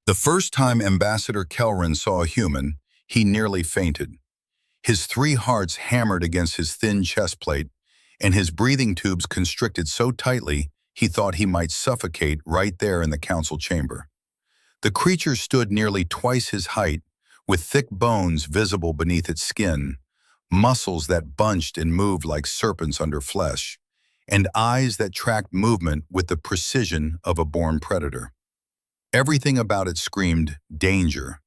The first time Ambassador Kelrin saw a human, he nearly fainted. His three hearts hammered against his thin chest plate, and his breathing tubes constricted so tightly he thought he might suffocate right there in the council chamber. The creature stood nearly twice his height, with thick bones visible beneath its skin, muscles that bunched and moved like serpents under flesh, and eyes that tracked movement with the precision of a born predator. Everything about it screamed danger.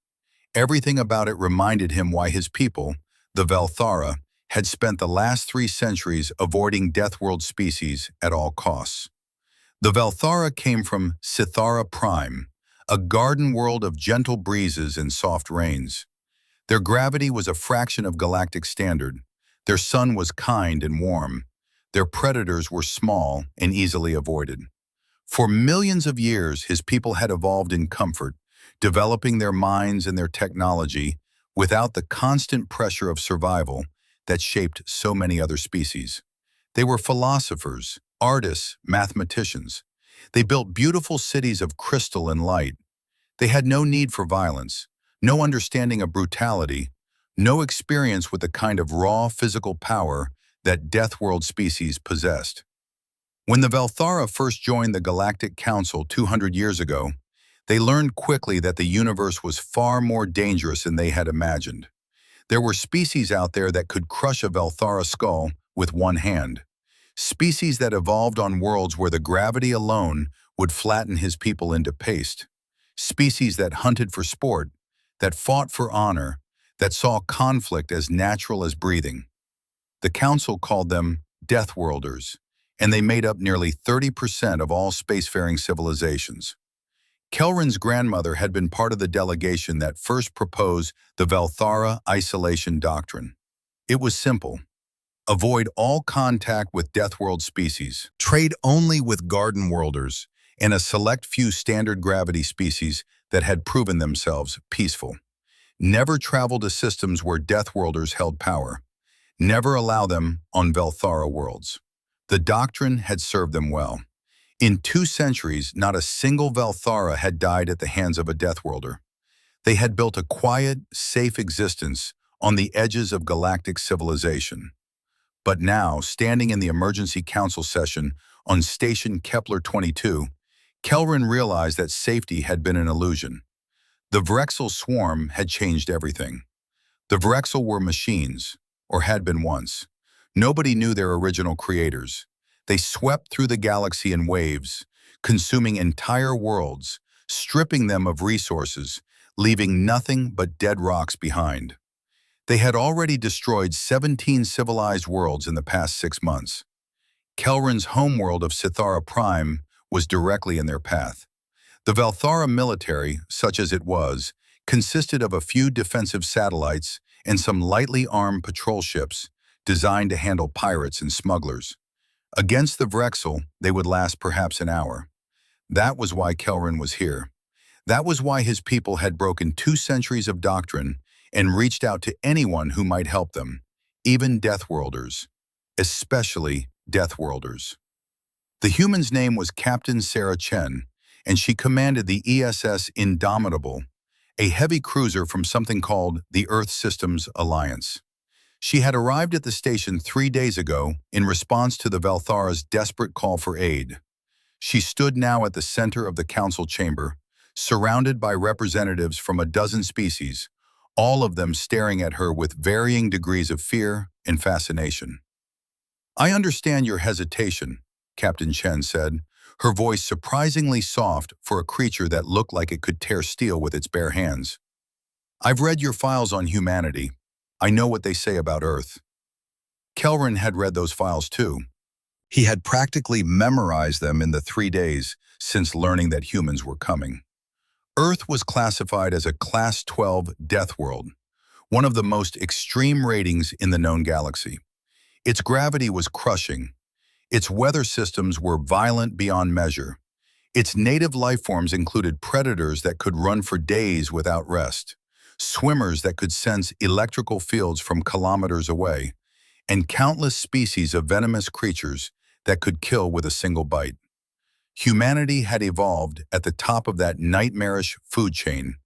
Everything about it reminded him why his people, the Velthara, had spent the last 3 centuries avoiding Deathworld species at all costs. The Velthara came from Sithara Prime, a garden world of gentle breezes and soft rains. Their gravity was a fraction of galactic standard. Their sun was kind and warm. Their predators were small and easily avoided. For millions of years, his people had evolved in comfort, developing their minds and their technology without the constant pressure of survival that shaped so many other species. They were philosophers, artists, mathematicians. They built beautiful cities of crystal and light. They had no need for violence, no understanding of brutality, no experience with the kind of raw physical power that Deathworld species possessed. When the Velthara first joined the Galactic Council 200 years ago, they learned quickly that the universe was far more dangerous than they had imagined. There were species out there that could crush a Velthara skull with one hand. Species that evolved on worlds where the gravity alone would flatten his people into paste. Species that hunted for sport, that fought for honor, that saw conflict as natural as breathing. The Council called them Deathworlders, and they made up nearly 30% of all spacefaring civilizations. Kelrin's grandmother had been part of the delegation that first proposed the Velthara Isolation Doctrine. It was simple. Avoid all contact with Deathworld species, trade only with Garden Worlders, and a select few standard gravity species that had proven themselves peaceful. Never travel to systems where Deathworlders held power. Never allow them on Velthara worlds. The doctrine had served them well. In 2 centuries, not a single Velthara had died at the hands of a Deathworlder. They had built a quiet, safe existence on the edges of galactic civilization. But now, standing in the Emergency Council session on Station Kepler 22, Kelrin realized that safety had been an illusion. The Vrexel swarm had changed everything. The Vrexel were machines, or had been once. Nobody knew their original creators. They swept through the galaxy in waves, consuming entire worlds, stripping them of resources, leaving nothing but dead rocks behind. They had already destroyed 17 civilized worlds in the past 6 months. Kelrin's homeworld of Sithara Prime was directly in their path. The Velthara military, such as it was, consisted of a few defensive satellites and some lightly armed patrol ships designed to handle pirates and smugglers. Against the Vrexel, they would last perhaps an hour. That was why Kelrin was here. That was why his people had broken 2 centuries of doctrine and reached out to anyone who might help them, even Deathworlders, especially Deathworlders. The human's name was Captain Sarah Chen, and she commanded the ESS Indomitable, a heavy cruiser from something called the Earth Systems Alliance. She had arrived at the station 3 days ago in response to the Velthara's desperate call for aid. She stood now at the center of the council chamber, surrounded by representatives from a dozen species, all of them staring at her with varying degrees of fear and fascination. "I understand your hesitation," Captain Chen said, her voice surprisingly soft for a creature that looked like it could tear steel with its bare hands. "I've read your files on humanity. I know what they say about Earth." Kelrin had read those files too. He had practically memorized them in the 3 days since learning that humans were coming. Earth was classified as a Class 12 death world, one of the most extreme ratings in the known galaxy. Its gravity was crushing. Its weather systems were violent beyond measure. Its native life forms included predators that could run for days without rest, swimmers that could sense electrical fields from kilometers away, and countless species of venomous creatures that could kill with a single bite. Humanity had evolved at the top of that nightmarish food chain,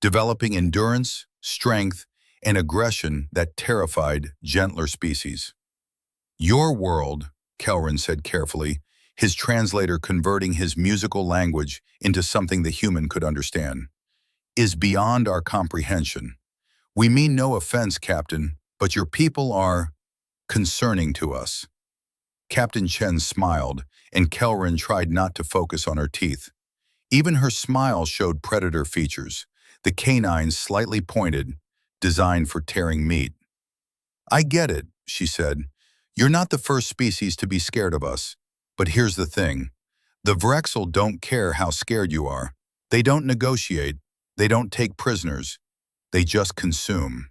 developing endurance, strength, and aggression that terrified gentler species. Your world, Kelrin said carefully, his translator converting his musical language into something the human could understand, is beyond our comprehension. We mean no offense, Captain, but your people are concerning to us. Captain Chen smiled, and Kelrin tried not to focus on her teeth. Even her smile showed predator features, the canines slightly pointed, designed for tearing meat. I get it, she said. You're not the first species to be scared of us. But here's the thing. The Vrexel don't care how scared you are. They don't negotiate. They don't take prisoners. They just consume.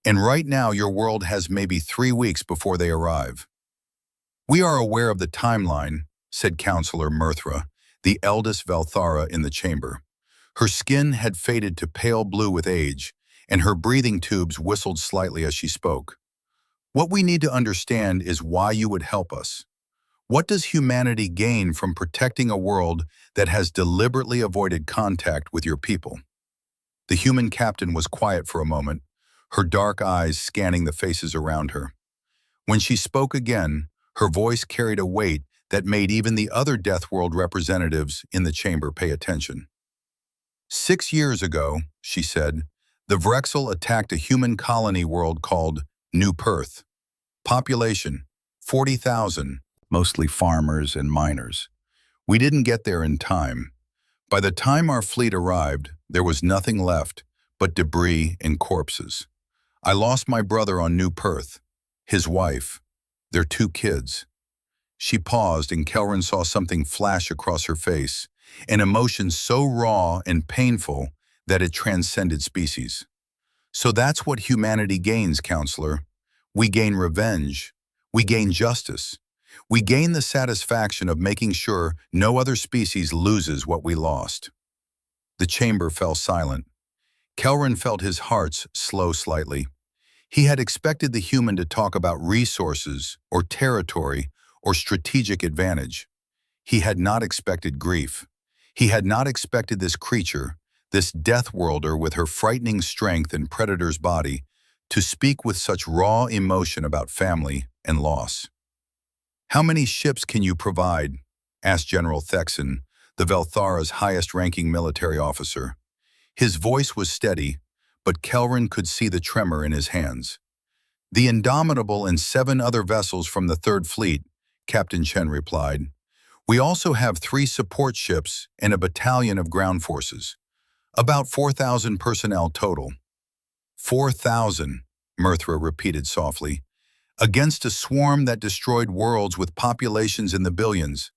And right now your world has maybe 3 weeks before they arrive. We are aware of the timeline, said Counselor Mirthra, the eldest Valthara in the chamber. Her skin had faded to pale blue with age, and her breathing tubes whistled slightly as she spoke. What we need to understand is why you would help us. What does humanity gain from protecting a world that has deliberately avoided contact with your people? The human captain was quiet for a moment, her dark eyes scanning the faces around her. When she spoke again, her voice carried a weight that made even the other Deathworld representatives in the chamber pay attention. 6 years ago, she said, the Vrexel attacked a human colony world called New Perth. Population, 40,000, mostly farmers and miners. We didn't get there in time. By the time our fleet arrived, there was nothing left but debris and corpses. I lost my brother on New Perth, his wife, their 2 kids. She paused and Kelrin saw something flash across her face, an emotion so raw and painful that it transcended species. So that's what humanity gains, Counselor. We gain revenge. We gain justice. We gain the satisfaction of making sure no other species loses what we lost. The chamber fell silent. Kelrin felt his heart slow slightly. He had expected the human to talk about resources or territory or strategic advantage. He had not expected grief. He had not expected this creature, this Deathworlder with her frightening strength and predator's body, to speak with such raw emotion about family and loss. How many ships can you provide? Asked General Thexan, the Valthara's highest-ranking military officer. His voice was steady, but Kelrin could see the tremor in his hands. The Indomitable and 7 other vessels from the 3rd Fleet, Captain Chen replied. We also have 3 support ships and a battalion of ground forces. About 4,000 personnel total. 4,000, Mirthra repeated softly, against a swarm that destroyed worlds with populations in the billions.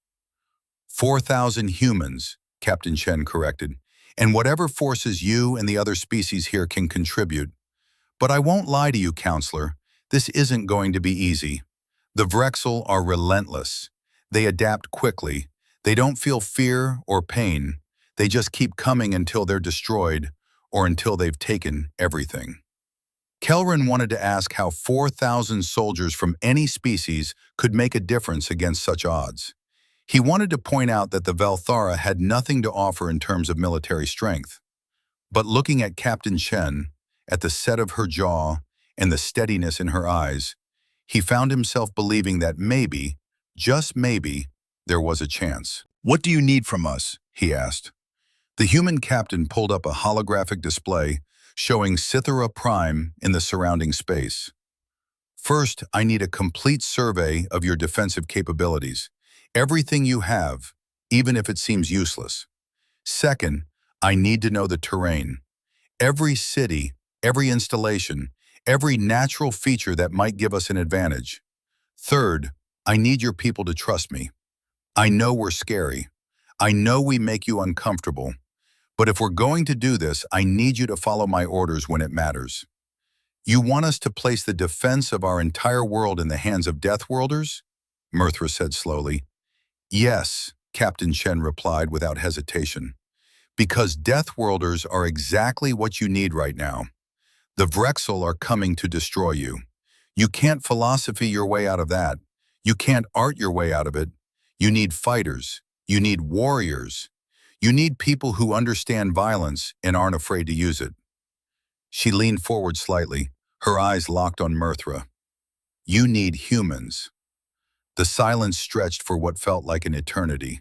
4,000 humans, Captain Chen corrected, and whatever forces you and the other species here can contribute. But I won't lie to you, Counselor, this isn't going to be easy. The Vrexel are relentless. They adapt quickly. They don't feel fear or pain. They just keep coming until they're destroyed or until they've taken everything. Kelrin wanted to ask how 4,000 soldiers from any species could make a difference against such odds. He wanted to point out that the Valthara had nothing to offer in terms of military strength. But looking at Captain Chen, at the set of her jaw and the steadiness in her eyes, he found himself believing that maybe, just maybe, there was a chance. What do you need from us? He asked. The human captain pulled up a holographic display showing Cythera Prime in the surrounding space. First, I need a complete survey of your defensive capabilities. Everything you have, even if it seems useless. Second, I need to know the terrain. Every city, every installation, every natural feature that might give us an advantage. Third, I need your people to trust me. I know we're scary. I know we make you uncomfortable. But if we're going to do this, I need you to follow my orders when it matters. You want us to place the defense of our entire world in the hands of Deathworlders? Mirthra said slowly. Yes, Captain Chen replied without hesitation. Because Deathworlders are exactly what you need right now. The Vrexel are coming to destroy you. You can't philosophy your way out of that. You can't art your way out of it. You need fighters. You need warriors. You need people who understand violence and aren't afraid to use it. She leaned forward slightly, her eyes locked on Mirthra. You need humans. The silence stretched for what felt like an eternity.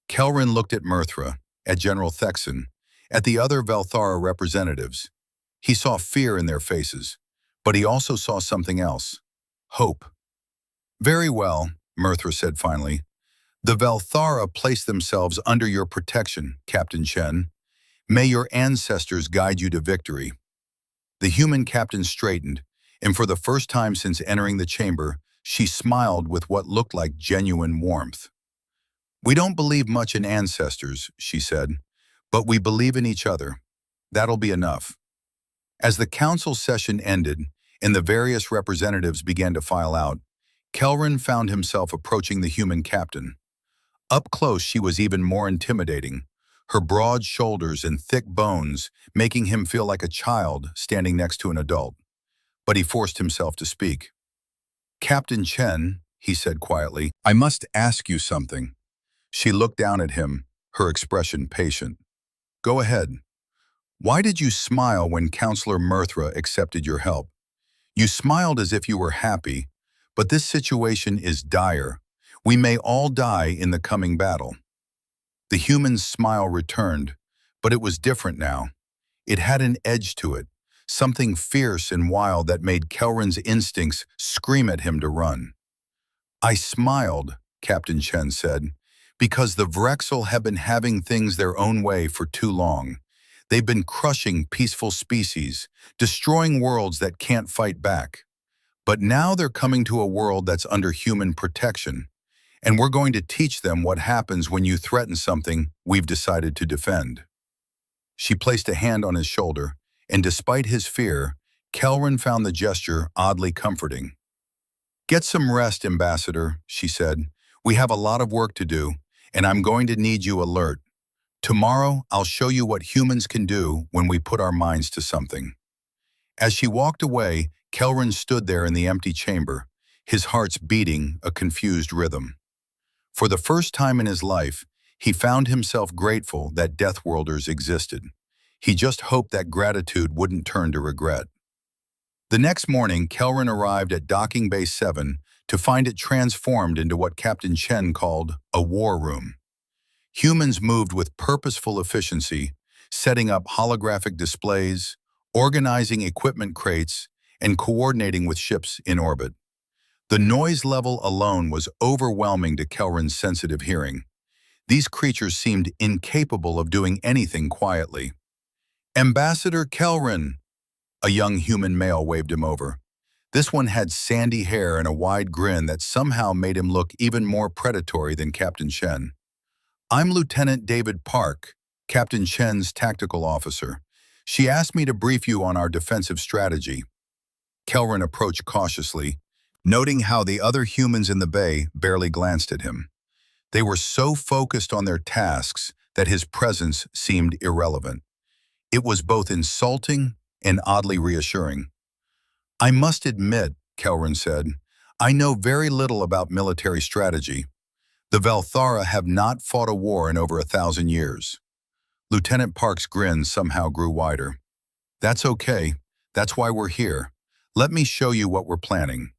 Kelrin looked at Mirthra, at General Thexan, at the other Velthara representatives. He saw fear in their faces, but he also saw something else. Hope. Very well, Mirthra said finally. The Velthara place themselves under your protection, Captain Chen. May your ancestors guide you to victory. The human captain straightened, and for the first time since entering the chamber, she smiled with what looked like genuine warmth. We don't believe much in ancestors, she said, but we believe in each other. That'll be enough. As the council session ended and the various representatives began to file out, Kelrin found himself approaching the human captain. Up close, she was even more intimidating, her broad shoulders and thick bones making him feel like a child standing next to an adult. But he forced himself to speak. Captain Chen, he said quietly, I must ask you something. She looked down at him, her expression patient. Go ahead. Why did you smile when Counselor Mirthra accepted your help? You smiled as if you were happy, but this situation is dire. We may all die in the coming battle. The human's smile returned, but it was different now. It had an edge to it, something fierce and wild that made Kelrin's instincts scream at him to run. I smiled, Captain Chen said, because the Vrexel have been having things their own way for too long. They've been crushing peaceful species, destroying worlds that can't fight back. But now they're coming to a world that's under human protection, and we're going to teach them what happens when you threaten something we've decided to defend. She placed a hand on his shoulder, and despite his fear, Kelrin found the gesture oddly comforting. Get some rest, Ambassador, she said. We have a lot of work to do, and I'm going to need you alert. Tomorrow, I'll show you what humans can do when we put our minds to something. As she walked away, Kelrin stood there in the empty chamber, his heart's beating a confused rhythm. For the first time in his life, he found himself grateful that Deathworlders existed. He just hoped that gratitude wouldn't turn to regret. The next morning, Kelrin arrived at Docking Bay 7 to find it transformed into what Captain Chen called a war room. Humans moved with purposeful efficiency, setting up holographic displays, organizing equipment crates, and coordinating with ships in orbit. The noise level alone was overwhelming to Kelrin's sensitive hearing. These creatures seemed incapable of doing anything quietly. Ambassador Kelrin! A young human male waved him over. This one had sandy hair and a wide grin that somehow made him look even more predatory than Captain Chen. I'm Lieutenant David Park, Captain Chen's tactical officer. She asked me to brief you on our defensive strategy. Kelrin approached cautiously, noting how the other humans in the bay barely glanced at him. They were so focused on their tasks that his presence seemed irrelevant. It was both insulting and oddly reassuring. I must admit, Kelrin said, I know very little about military strategy. The Velthara have not fought a war in over 1,000 years. Lieutenant Park's grin somehow grew wider. That's okay. That's why we're here. Let me show you what we're planning.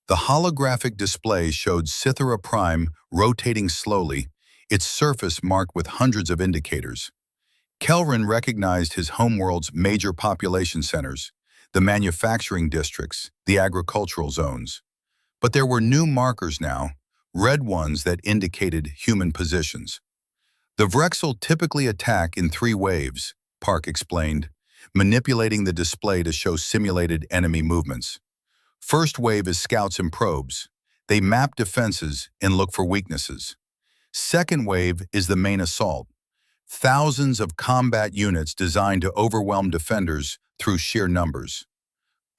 The holographic display showed Cythera Prime rotating slowly, its surface marked with hundreds of indicators. Kelrin recognized his homeworld's major population centers, the manufacturing districts, the agricultural zones. But there were new markers now, red ones that indicated human positions. The Vrexel typically attack in 3 waves, Park explained, manipulating the display to show simulated enemy movements. First wave is scouts and probes. They map defenses and look for weaknesses. Second wave is the main assault. Thousands of combat units designed to overwhelm defenders through sheer numbers.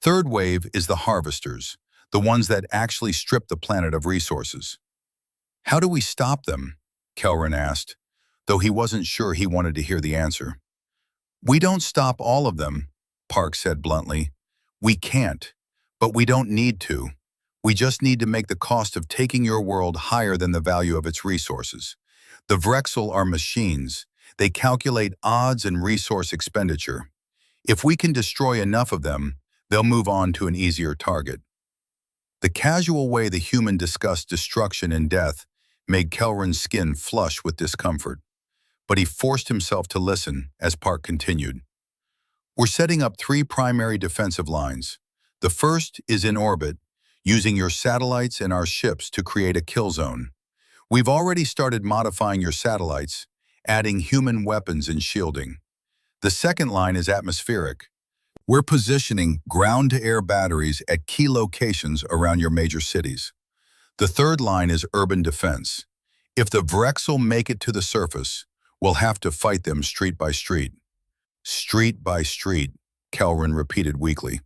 Third wave is the harvesters, the ones that actually strip the planet of resources. How do we stop them? Kelrin asked, though he wasn't sure he wanted to hear the answer. We don't stop all of them, Park said bluntly. We can't, but we don't need to. We just need to make the cost of taking your world higher than the value of its resources. The Vrexel are machines. They calculate odds and resource expenditure. If we can destroy enough of them, they'll move on to an easier target. The casual way the human discussed destruction and death made Kelrin's skin flush with discomfort, but he forced himself to listen as Park continued. We're setting up three primary defensive lines. The first is in orbit, using your satellites and our ships to create a kill zone. We've already started modifying your satellites, adding human weapons and shielding. The second line is atmospheric. We're positioning ground-to-air batteries at key locations around your major cities. The third line is urban defense. If the Vrexel make it to the surface, we'll have to fight them street by street. Street by street, Kelrin repeated weakly.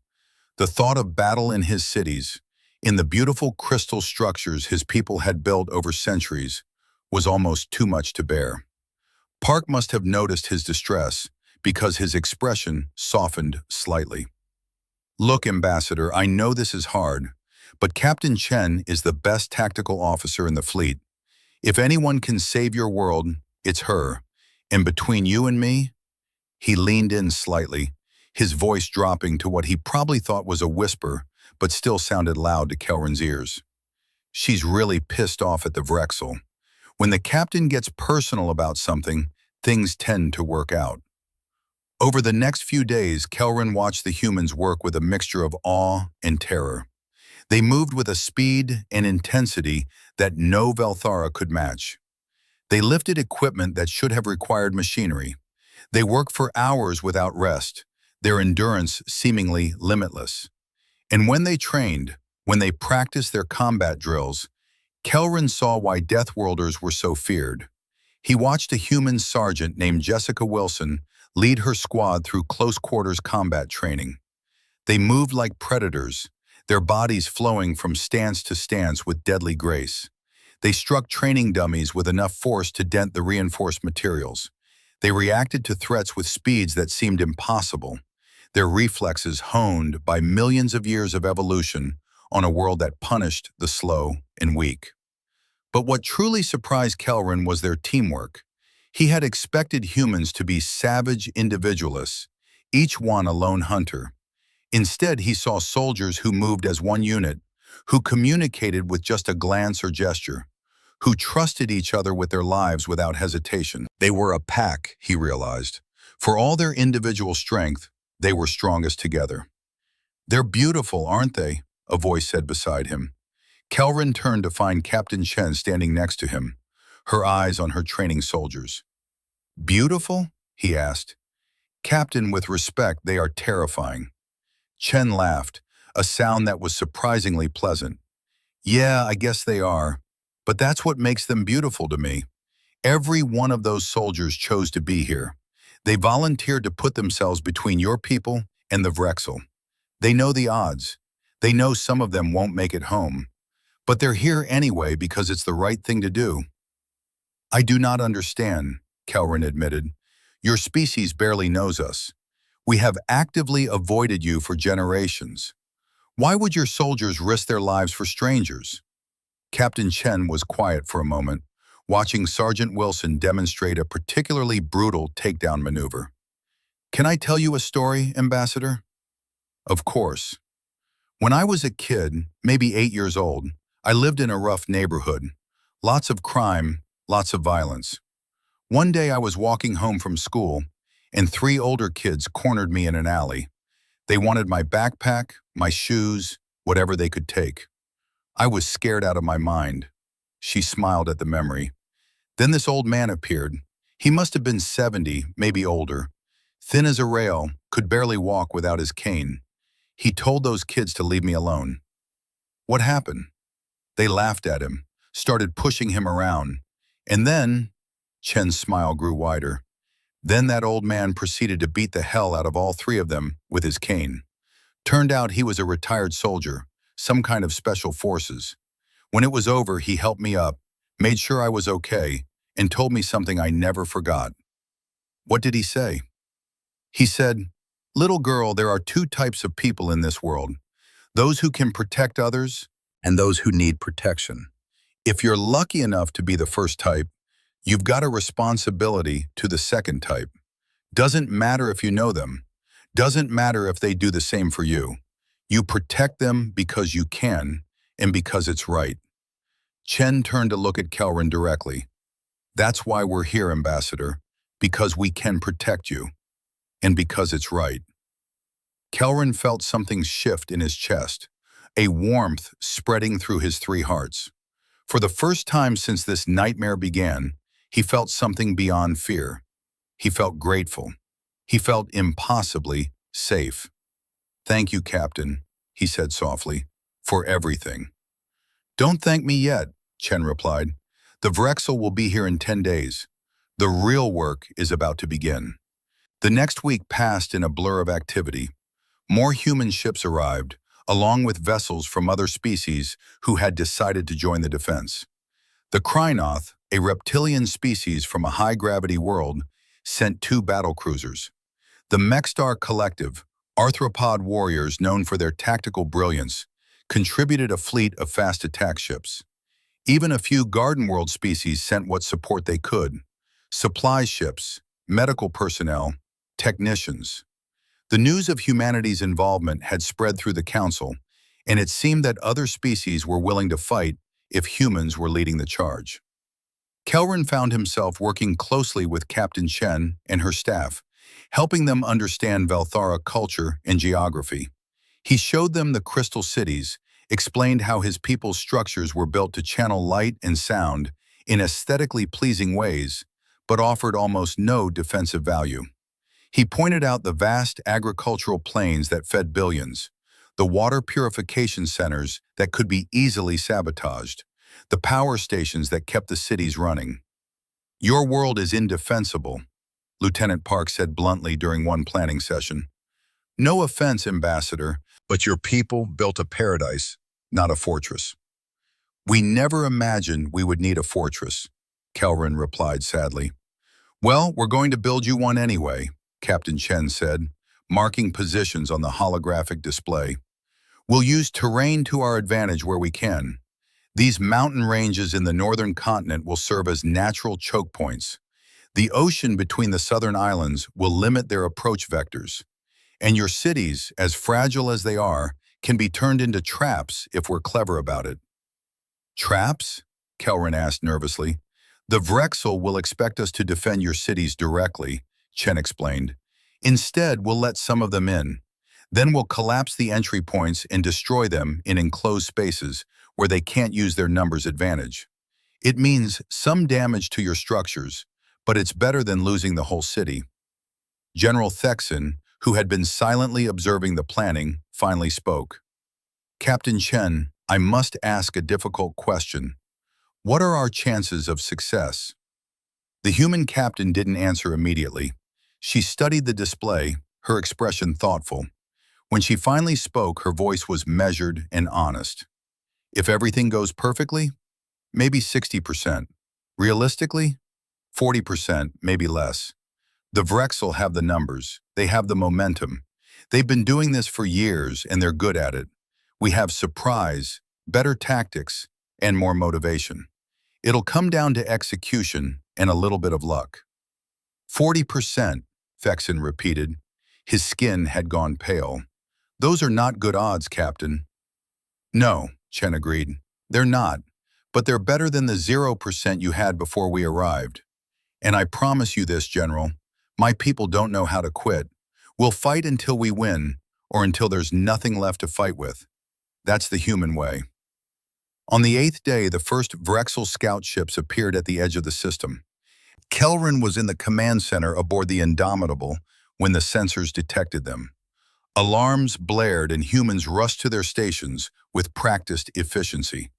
The thought of battle in his cities, in the beautiful crystal structures his people had built over centuries, was almost too much to bear. Park must have noticed his distress, because his expression softened slightly. Look, Ambassador, I know this is hard, but Captain Chen is the best tactical officer in the fleet. If anyone can save your world, it's her. And between you and me, he leaned in slightly, his voice dropping to what he probably thought was a whisper, but still sounded loud to Kelrin's ears. She's really pissed off at the Vrexel. When the captain gets personal about something, things tend to work out. Over the next few days, Kelrin watched the humans work with a mixture of awe and terror. They moved with a speed and intensity that no Velthara could match. They lifted equipment that should have required machinery. They worked for hours without rest, their endurance seemingly limitless. And when they trained, when they practiced their combat drills, Kelrin saw why Deathworlders were so feared. He watched a human sergeant named Jessica Wilson lead her squad through close-quarters combat training. They moved like predators, their bodies flowing from stance to stance with deadly grace. They struck training dummies with enough force to dent the reinforced materials. They reacted to threats with speeds that seemed impossible, their reflexes honed by millions of years of evolution on a world that punished the slow and weak. But what truly surprised Kelrin was their teamwork. He had expected humans to be savage individualists, each one a lone hunter. Instead, he saw soldiers who moved as one unit, who communicated with just a glance or gesture, who trusted each other with their lives without hesitation. They were a pack, he realized. For all their individual strength, they were strongest together. They're beautiful, aren't they? A voice said beside him. Kelrin turned to find Captain Chen standing next to him, her eyes on her training soldiers. Beautiful? He asked. Captain, with respect, they are terrifying. Chen laughed, a sound that was surprisingly pleasant. Yeah, I guess they are. But that's what makes them beautiful to me. Every one of those soldiers chose to be here. They volunteered to put themselves between your people and the Vrexel. They know the odds. They know some of them won't make it home. But they're here anyway because it's the right thing to do. I do not understand, Kelrin admitted. Your species barely knows us. We have actively avoided you for generations. Why would your soldiers risk their lives for strangers? Captain Chen was quiet for a moment, watching Sergeant Wilson demonstrate a particularly brutal takedown maneuver. Can I tell you a story, Ambassador? Of course. When I was a kid, maybe 8 years old, I lived in a rough neighborhood. Lots of crime, lots of violence. One day I was walking home from school, and 3 older kids cornered me in an alley. They wanted my backpack, my shoes, whatever they could take. I was scared out of my mind. She smiled at the memory. Then this old man appeared. He must have been 70, maybe older. Thin as a rail, could barely walk without his cane. He told those kids to leave me alone. What happened? They laughed at him, started pushing him around. And then, Chen's smile grew wider. Then that old man proceeded to beat the hell out of all 3 of them with his cane. Turned out he was a retired soldier, some kind of special forces. When it was over, he helped me up, made sure I was okay, and told me something I never forgot. What did he say? He said, "Little girl, there are 2 types of people in this world. Those who can protect others and those who need protection. If you're lucky enough to be the first type, You've got a responsibility to the second type. Doesn't matter if you know them. Doesn't matter if they do the same for you. You protect them because you can and because it's right. Chen turned to look at Kelrin directly. That's why we're here, Ambassador, because we can protect you, and because it's right. Kelrin felt something shift in his chest, a warmth spreading through his three hearts. For the first time since this nightmare began, he felt something beyond fear. He felt grateful. He felt impossibly safe. Thank you, Captain, he said softly, for everything. Don't thank me yet, Chen replied. The Vrexel will be here in 10 days. The real work is about to begin. The next week passed in a blur of activity. More human ships arrived, along with vessels from other species who had decided to join the defense. The Krynoth, a reptilian species from a high-gravity world, sent 2 battle cruisers. The Mechstar Collective, arthropod warriors known for their tactical brilliance, contributed a fleet of fast attack ships. Even a few Garden World species sent what support they could: supply ships, medical personnel, technicians. The news of humanity's involvement had spread through the Council, and it seemed that other species were willing to fight if humans were leading the charge. Kelrin found himself working closely with Captain Chen and her staff, helping them understand Velthara culture and geography. He showed them the crystal cities, explained how his people's structures were built to channel light and sound in aesthetically pleasing ways, but offered almost no defensive value. He pointed out the vast agricultural plains that fed billions, the water purification centers that could be easily sabotaged, the power stations that kept the cities running. Your world is indefensible, Lieutenant Park said bluntly during one planning session. No offense, Ambassador, but your people built a paradise, not a fortress. We never imagined we would need a fortress, Kelrin replied sadly. Well, we're going to build you one anyway, Captain Chen said, marking positions on the holographic display. We'll use terrain to our advantage where we can. These mountain ranges in the northern continent will serve as natural choke points. The ocean between the southern islands will limit their approach vectors. And your cities, as fragile as they are, can be turned into traps if we're clever about it. Traps? Kelrin asked nervously. The Vrexel will expect us to defend your cities directly, Chen explained. Instead, we'll let some of them in. Then we'll collapse the entry points and destroy them in enclosed spaces where they can't use their numbers advantage. It means some damage to your structures, but it's better than losing the whole city. General Thexan, who had been silently observing the planning, finally spoke. Captain Chen, I must ask a difficult question. What are our chances of success? The human captain didn't answer immediately. She studied the display, her expression thoughtful. When she finally spoke, her voice was measured and honest. If everything goes perfectly, maybe 60%. Realistically, 40%, maybe less. The Vrexel have the numbers. They have the momentum. They've been doing this for years, and they're good at it. We have surprise, better tactics, and more motivation. It'll come down to execution and a little bit of luck. 40%, Thexan repeated. His skin had gone pale. Those are not good odds, Captain. No, Chen agreed. They're not, but they're better than the 0% you had before we arrived. And I promise you this, General, my people don't know how to quit. We'll fight until we win, or until there's nothing left to fight with. That's the human way. On the 8th day, the first Vrexel scout ships appeared at the edge of the system. Kelrin was in the command center aboard the Indomitable when the sensors detected them. Alarms blared and humans rushed to their stations with practiced efficiency.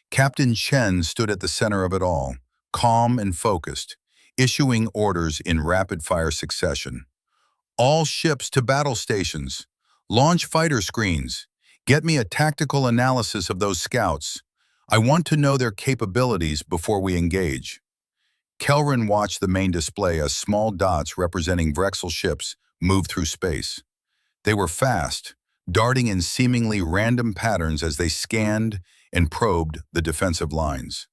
Captain Chen stood at the center of it all, calm and focused, issuing orders in rapid-fire succession. All ships to battle stations. Launch fighter screens. Get me a tactical analysis of those scouts. I want to know their capabilities before we engage. Kelrin watched the main display as small dots representing Vrexel ships moved through space. They were fast, darting in seemingly random patterns as they scanned and probed the defensive lines.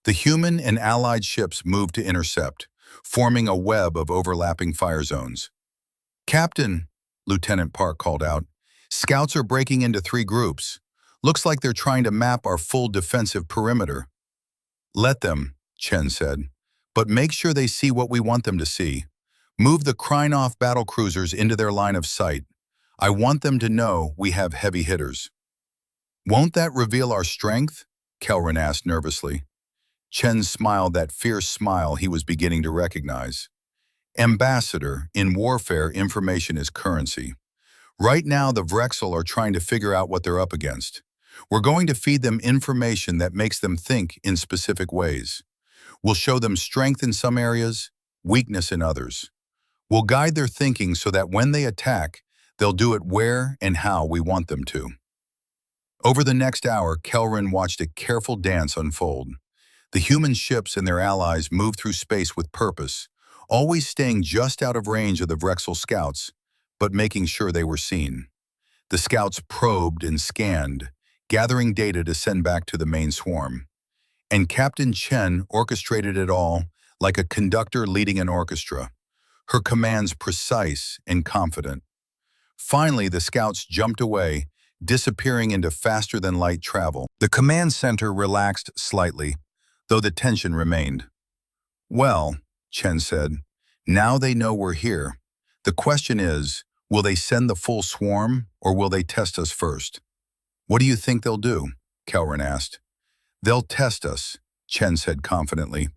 The human and allied ships moved to intercept, forming a web of overlapping fire zones. "Captain," Lieutenant Park called out, "scouts are breaking into 3 groups. Looks like they're trying to map our full defensive perimeter." "Let them," Chen said, "but make sure they see what we want them to see. Move the Krynov battlecruisers into their line of sight. I want them to know we have heavy hitters." "Won't that reveal our strength?" Kelrin asked nervously. Chen smiled that fierce smile he was beginning to recognize. "Ambassador, in warfare, information is currency. Right now, the Vrexel are trying to figure out what they're up against. We're going to feed them information that makes them think in specific ways. We'll show them strength in some areas, weakness in others. We'll guide their thinking so that when they attack, they'll do it where and how we want them to." Over the next hour, Kelrin watched a careful dance unfold. The human ships and their allies moved through space with purpose, always staying just out of range of the Vrexel scouts, but making sure they were seen. The scouts probed and scanned, gathering data to send back to the main swarm. And Captain Chen orchestrated it all like a conductor leading an orchestra, her commands precise and confident. Finally, the scouts jumped away, disappearing into faster-than-light travel. The command center relaxed slightly, though the tension remained. "Well," Chen said, "now they know we're here. The question is, will they send the full swarm, or will they test us first?" "What do you think they'll do?" Kelrin asked. "They'll test us," Chen said confidently.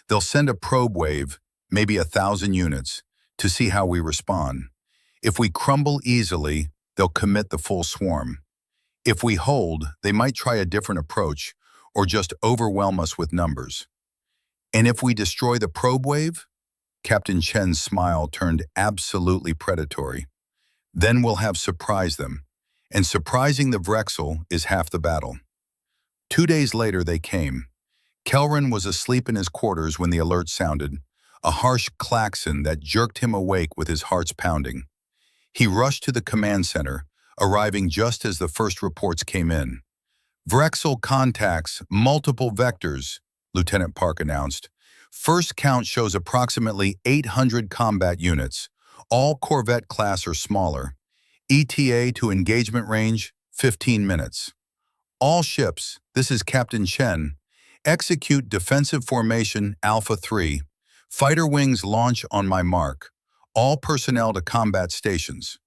"They'll send a probe wave, maybe 1,000 units, to see how we respond. If we crumble easily, they'll commit the full swarm. If we hold, they might try a different approach, or just overwhelm us with numbers. And if we destroy the probe wave?" Captain Chen's smile turned absolutely predatory. "Then we'll have surprised them, and surprising the Vrexel is half the battle." 2 days later they came. Kelrin was asleep in his quarters when the alert sounded, a harsh klaxon that jerked him awake with his heart's pounding. He rushed to the command center, arriving just as the first reports came in. "Vrexel contacts multiple vectors," Lieutenant Park announced. "First count shows approximately 800 combat units, all Corvette class or smaller. ETA to engagement range, 15 minutes. All ships, this is Captain Chen, execute defensive formation Alpha 3. Fighter wings launch on my mark. All personnel to combat stations."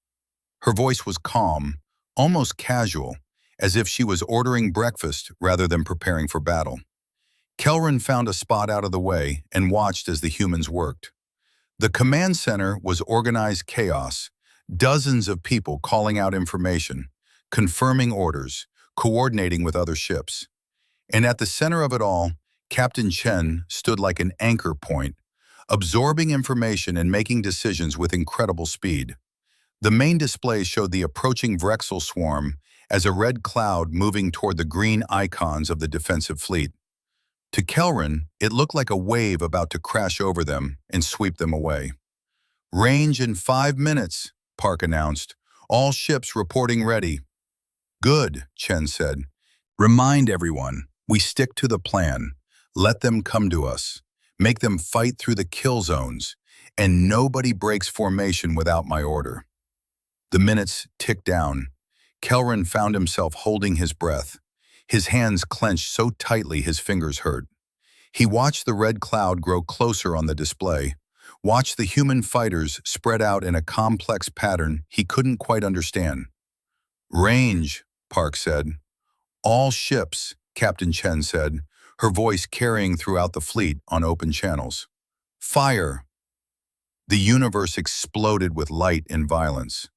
Her voice was calm, almost casual, as if she was ordering breakfast rather than preparing for battle. Kelrin found a spot out of the way and watched as the humans worked. The command center was organized chaos, dozens of people calling out information, confirming orders, coordinating with other ships. And at the center of it all, Captain Chen stood like an anchor point, absorbing information and making decisions with incredible speed. The main display showed the approaching Vrexel swarm as a red cloud moving toward the green icons of the defensive fleet. To Kelrin, it looked like a wave about to crash over them and sweep them away. "Range in 5 minutes, Park announced. "All ships reporting ready." "Good," Chen said. "Remind everyone, we stick to the plan. Let them come to us. Make them fight through the kill zones, and nobody breaks formation without my order." The minutes ticked down. Kelrin found himself holding his breath, his hands clenched so tightly his fingers hurt. He watched the red cloud grow closer on the display, watched the human fighters spread out in a complex pattern he couldn't quite understand. "Range," Park said. "All ships," Captain Chen said, her voice carrying throughout the fleet on open channels. "Fire." The universe exploded with light and violence.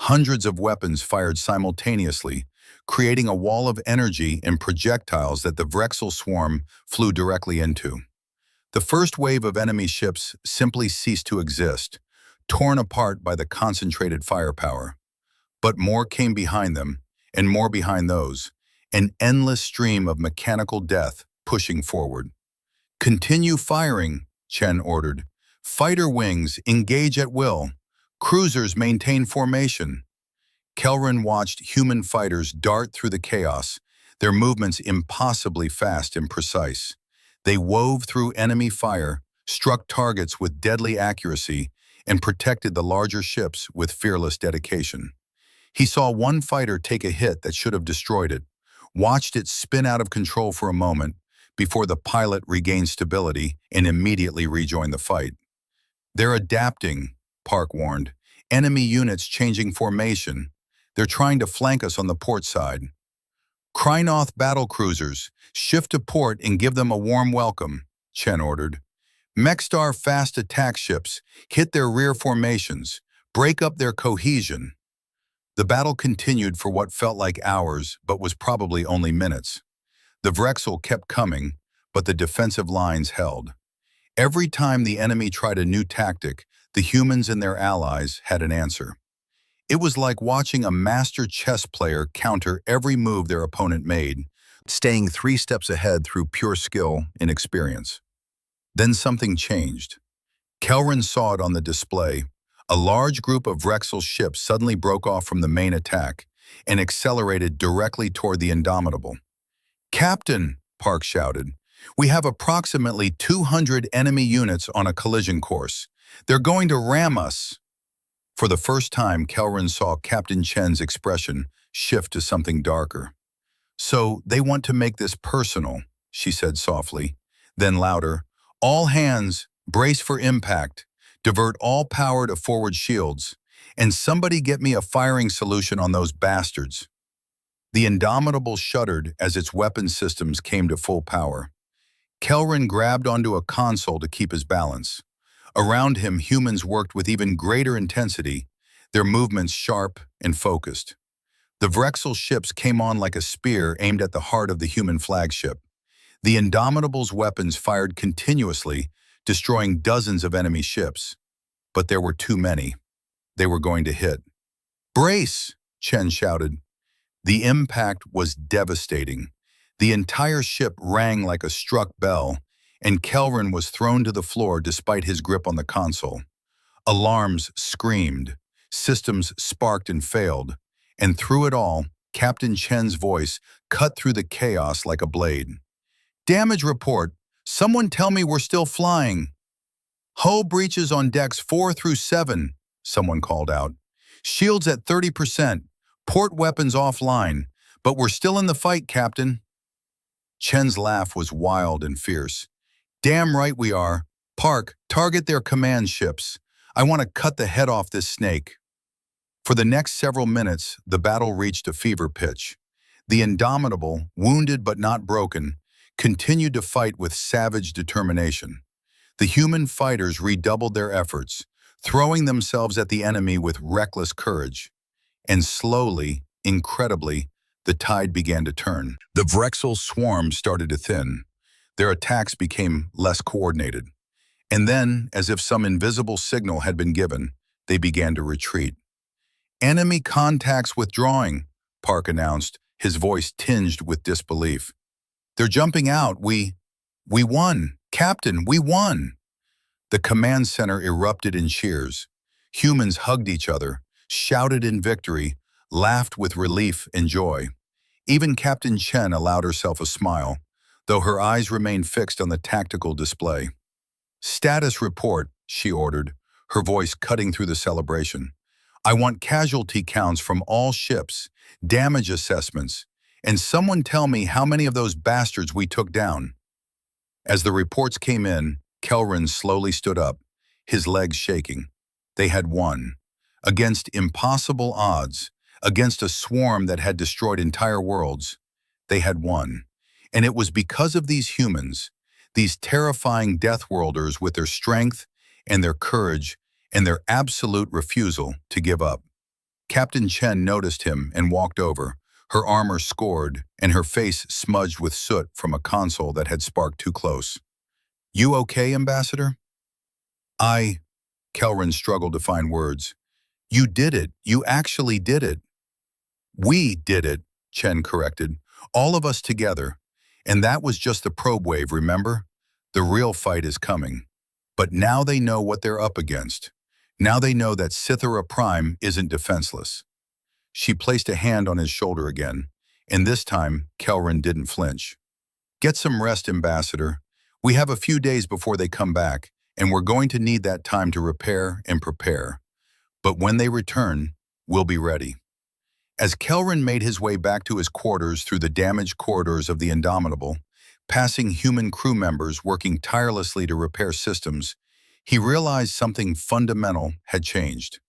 Hundreds of weapons fired simultaneously, creating a wall of energy and projectiles that the Vrexel swarm flew directly into. The first wave of enemy ships simply ceased to exist, torn apart by the concentrated firepower. But more came behind them, and more behind those, an endless stream of mechanical death pushing forward. "Continue firing," Chen ordered. "Fighter wings, engage at will. Cruisers, maintain formation." Kelrin watched human fighters dart through the chaos, their movements impossibly fast and precise. They wove through enemy fire, struck targets with deadly accuracy, and protected the larger ships with fearless dedication. He saw one fighter take a hit that should have destroyed it, watched it spin out of control for a moment before the pilot regained stability and immediately rejoined the fight. "They're adapting," Park warned. "Enemy units changing formation. They're trying to flank us on the port side." "Krynoth battle cruisers, shift to port and give them a warm welcome," Chen ordered. "Mechstar fast attack ships, hit their rear formations, break up their cohesion." The battle continued for what felt like hours, but was probably only minutes. The Vrexel kept coming, but the defensive lines held. Every time the enemy tried a new tactic, the humans and their allies had an answer. It was like watching a master chess player counter every move their opponent made, staying 3 steps ahead through pure skill and experience. Then something changed. Kelrin saw it on the display. A large group of Vrexel ships suddenly broke off from the main attack and accelerated directly toward the Indomitable. "Captain," Park shouted, "we have approximately 200 enemy units on a collision course. They're going to ram us." For the first time, Kelrin saw Captain Chen's expression shift to something darker. "So they want to make this personal," she said softly. Then louder, "All hands, brace for impact. Divert all power to forward shields. And somebody get me a firing solution on those bastards." The Indomitable shuddered as its weapon systems came to full power. Kelrin grabbed onto a console to keep his balance. Around him, humans worked with even greater intensity, their movements sharp and focused. The Vrexel ships came on like a spear aimed at the heart of the human flagship. The Indomitable's weapons fired continuously, destroying dozens of enemy ships. But there were too many. They were going to hit. "Brace!" Chen shouted. The impact was devastating. The entire ship rang like a struck bell, and Kelrin was thrown to the floor despite his grip on the console. Alarms screamed, systems sparked and failed, and through it all, Captain Chen's voice cut through the chaos like a blade. "Damage report. Someone tell me we're still flying." "Hull breaches on decks 4 through 7, someone called out. "Shields at 30%. Port weapons offline. But we're still in the fight, Captain." Chen's laugh was wild and fierce. "Damn right we are. Park, target their command ships. I want to cut the head off this snake." For the next several minutes, the battle reached a fever pitch. The Indomitable, wounded but not broken, continued to fight with savage determination. The human fighters redoubled their efforts, throwing themselves at the enemy with reckless courage. And slowly, incredibly, the tide began to turn. The Vrexel swarm started to thin. Their attacks became less coordinated. And then, as if some invisible signal had been given, they began to retreat. "Enemy contacts withdrawing," Park announced, his voice tinged with disbelief. "They're jumping out. We won. Captain, we won." The command center erupted in cheers. Humans hugged each other, shouted in victory, laughed with relief and joy. Even Captain Chen allowed herself a smile, though her eyes remained fixed on the tactical display. "Status report," she ordered, her voice cutting through the celebration. "I want casualty counts from all ships, damage assessments, and someone tell me how many of those bastards we took down." As the reports came in, Kelrin slowly stood up, his legs shaking. They had won. Against impossible odds, against a swarm that had destroyed entire worlds, they had won. And it was because of these humans, these terrifying Deathworlders with their strength and their courage and their absolute refusal to give up. Captain Chen noticed him and walked over, her armor scored and her face smudged with soot from a console that had sparked too close. "You okay, Ambassador?" Kelrin struggled to find words. "You did it. You actually did it." "We did it," Chen corrected. "All of us together. And that was just the probe wave, remember? The real fight is coming. But now they know what they're up against. Now they know that Cythera Prime isn't defenseless." She placed a hand on his shoulder again, and this time Kelrin didn't flinch. "Get some rest, Ambassador. We have a few days before they come back, and we're going to need that time to repair and prepare. But when they return, we'll be ready. As Kelrin made his way back to his quarters through the damaged corridors of the Indomitable, passing human crew members working tirelessly to repair systems, he realized something fundamental had changed.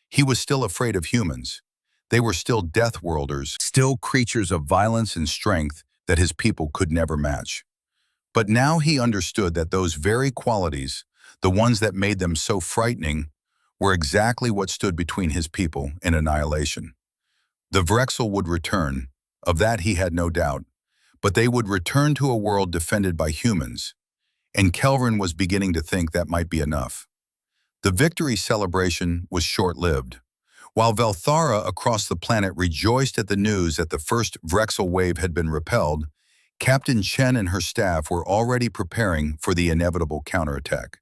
He was still afraid of humans. They were still Deathworlders, still creatures of violence and strength that his people could never match. But now he understood that those very qualities, the ones that made them so frightening, were exactly what stood between his people and annihilation. The Vrexel would return, of that he had no doubt, but they would return to a world defended by humans, and Kelvin was beginning to think that might be enough. The victory celebration was short-lived. While Velthara across the planet rejoiced at the news that the first Vrexel wave had been repelled, Captain Chen and her staff were already preparing for the inevitable counterattack.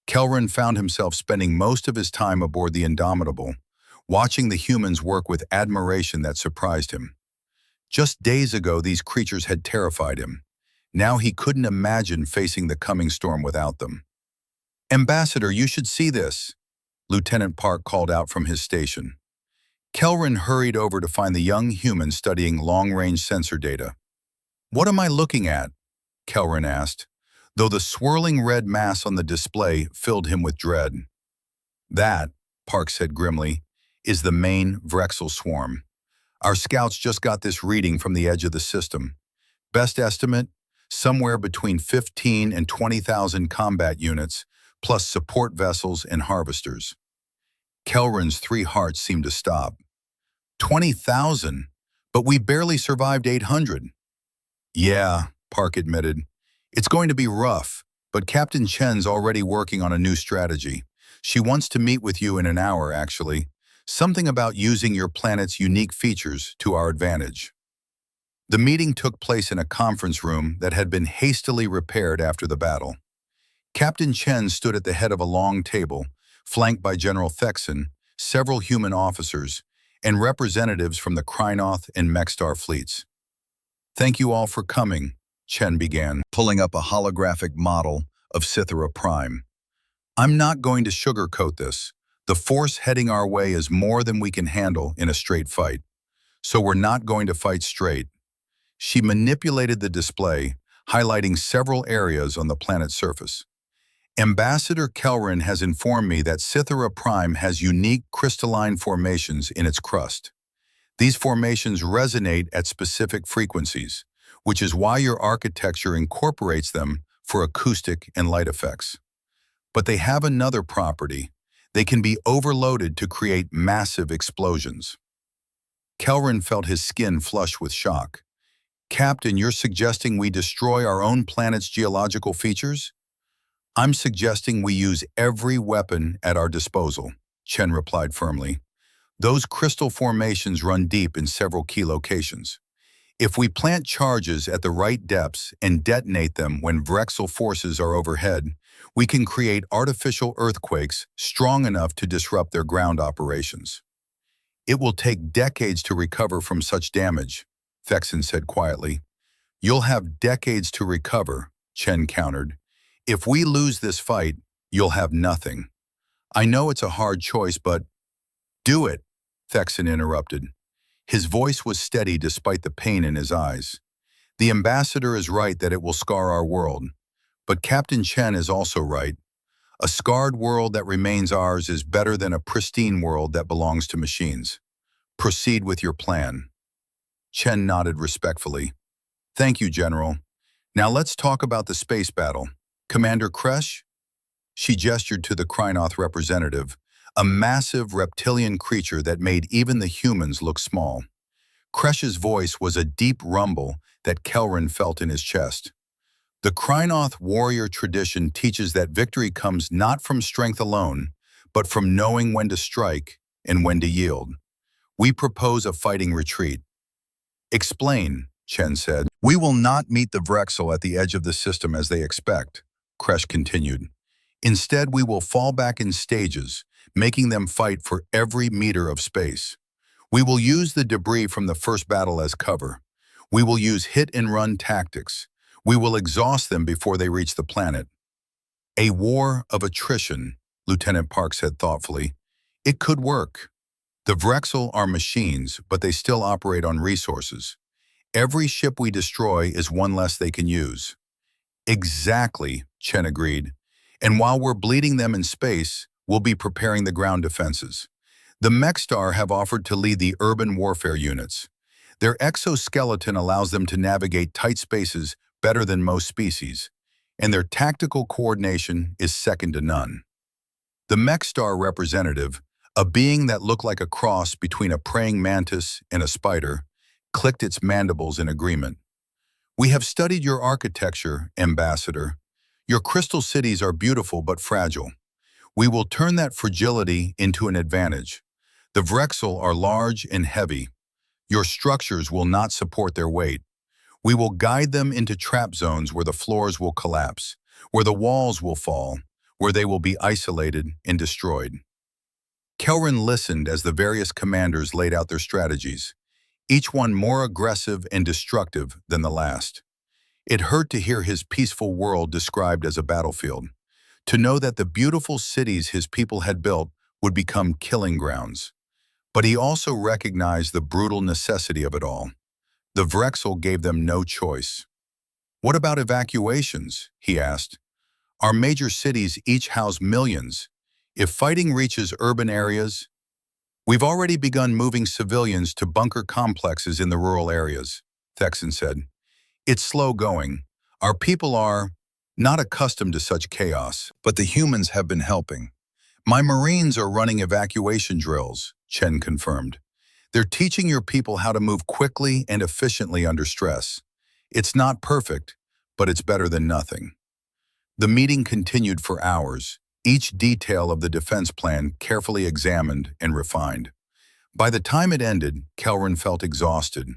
Kelrin found himself spending most of his time aboard the Indomitable, watching the humans work with admiration that surprised him. Just days ago, these creatures had terrified him. Now he couldn't imagine facing the coming storm without them. "Ambassador, you should see this," Lieutenant Park called out from his station. Kelrin hurried over to find the young human studying long-range sensor data. "What am I looking at?" Kelrin asked, though the swirling red mass on the display filled him with dread. "That," Park said grimly, "is the main Vrexel swarm. Our scouts just got this reading from the edge of the system. Best estimate, somewhere between 15 and 20,000 combat units, plus support vessels and harvesters." Kelrin's 3 hearts seemed to stop. 20,000? But we barely survived 800. "Yeah," Park admitted. "It's going to be rough, but Captain Chen's already working on a new strategy. She wants to meet with you in an hour, actually. Something about using your planet's unique features to our advantage." The meeting took place in a conference room that had been hastily repaired after the battle. Captain Chen stood at the head of a long table, flanked by General Thexan, several human officers, and representatives from the Krynoth and Mexstar fleets. "Thank you all for coming," Chen began, pulling up a holographic model of Scythera Prime. "I'm not going to sugarcoat this. The force heading our way is more than we can handle in a straight fight. So we're not going to fight straight." She manipulated the display, highlighting several areas on the planet's surface. "Ambassador Kelrin has informed me that Scythera Prime has unique crystalline formations in its crust. These formations resonate at specific frequencies, which is why your architecture incorporates them for acoustic and light effects. But they have another property. They can be overloaded to create massive explosions." Kelrin felt his skin flush with shock. "Captain, you're suggesting we destroy our own planet's geological features?" "I'm suggesting we use every weapon at our disposal," Chen replied firmly. "Those crystal formations run deep in several key locations. If we plant charges at the right depths and detonate them when Vrexel forces are overhead, we can create artificial earthquakes strong enough to disrupt their ground operations." "It will take decades to recover from such damage," Thexan said quietly. "You'll have decades to recover," Chen countered. "If we lose this fight, you'll have nothing. I know it's a hard choice, but—" "Do it," Thexan interrupted. His voice was steady despite the pain in his eyes. "The ambassador is right that it will scar our world. But Captain Chen is also right. A scarred world that remains ours is better than a pristine world that belongs to machines. Proceed with your plan." Chen nodded respectfully. "Thank you, General. Now let's talk about the space battle. Commander Kresh?" She gestured to the Krynoth representative, a massive reptilian creature that made even the humans look small. Kresh's voice was a deep rumble that Kelrin felt in his chest. "The Krynoth warrior tradition teaches that victory comes not from strength alone, but from knowing when to strike and when to yield. We propose a fighting retreat." "Explain," Chen said. "We will not meet the Vrexel at the edge of the system as they expect," Kresh continued. "Instead, we will fall back in stages, making them fight for every meter of space. We will use the debris from the first battle as cover. We will use hit-and-run tactics. We will exhaust them before they reach the planet. A war of attrition, Lieutenant Park said thoughtfully. It could work. The Vrexel are machines, but they still operate on resources. Every ship we destroy is one less they can use. Exactly, Chen agreed. And while we're bleeding them in space, we'll be preparing the ground defenses. The Mechstar have offered to lead the urban warfare units. Their exoskeleton allows them to navigate tight spaces better than most species, and their tactical coordination is second to none. The Mechstar representative, a being that looked like a cross between a praying mantis and a spider, clicked its mandibles in agreement. We have studied your architecture, Ambassador. Your crystal cities are beautiful but fragile. We will turn that fragility into an advantage. The Vrexel are large and heavy. Your structures will not support their weight. We will guide them into trap zones where the floors will collapse, where the walls will fall, where they will be isolated and destroyed. Kelrin listened as the various commanders laid out their strategies, each one more aggressive and destructive than the last. It hurt to hear his peaceful world described as a battlefield, to know that the beautiful cities his people had built would become killing grounds. But he also recognized the brutal necessity of it all. The Vrexel gave them no choice. What about evacuations? He asked. Our major cities each house millions. If fighting reaches urban areas, we've already begun moving civilians to bunker complexes in the rural areas, Thexan said. It's slow going. Our people are not accustomed to such chaos, but the humans have been helping. My Marines are running evacuation drills, Chen confirmed. They're teaching your people how to move quickly and efficiently under stress. It's not perfect, but it's better than nothing. The meeting continued for hours, each detail of the defense plan carefully examined and refined. By the time it ended, Kelrin felt exhausted,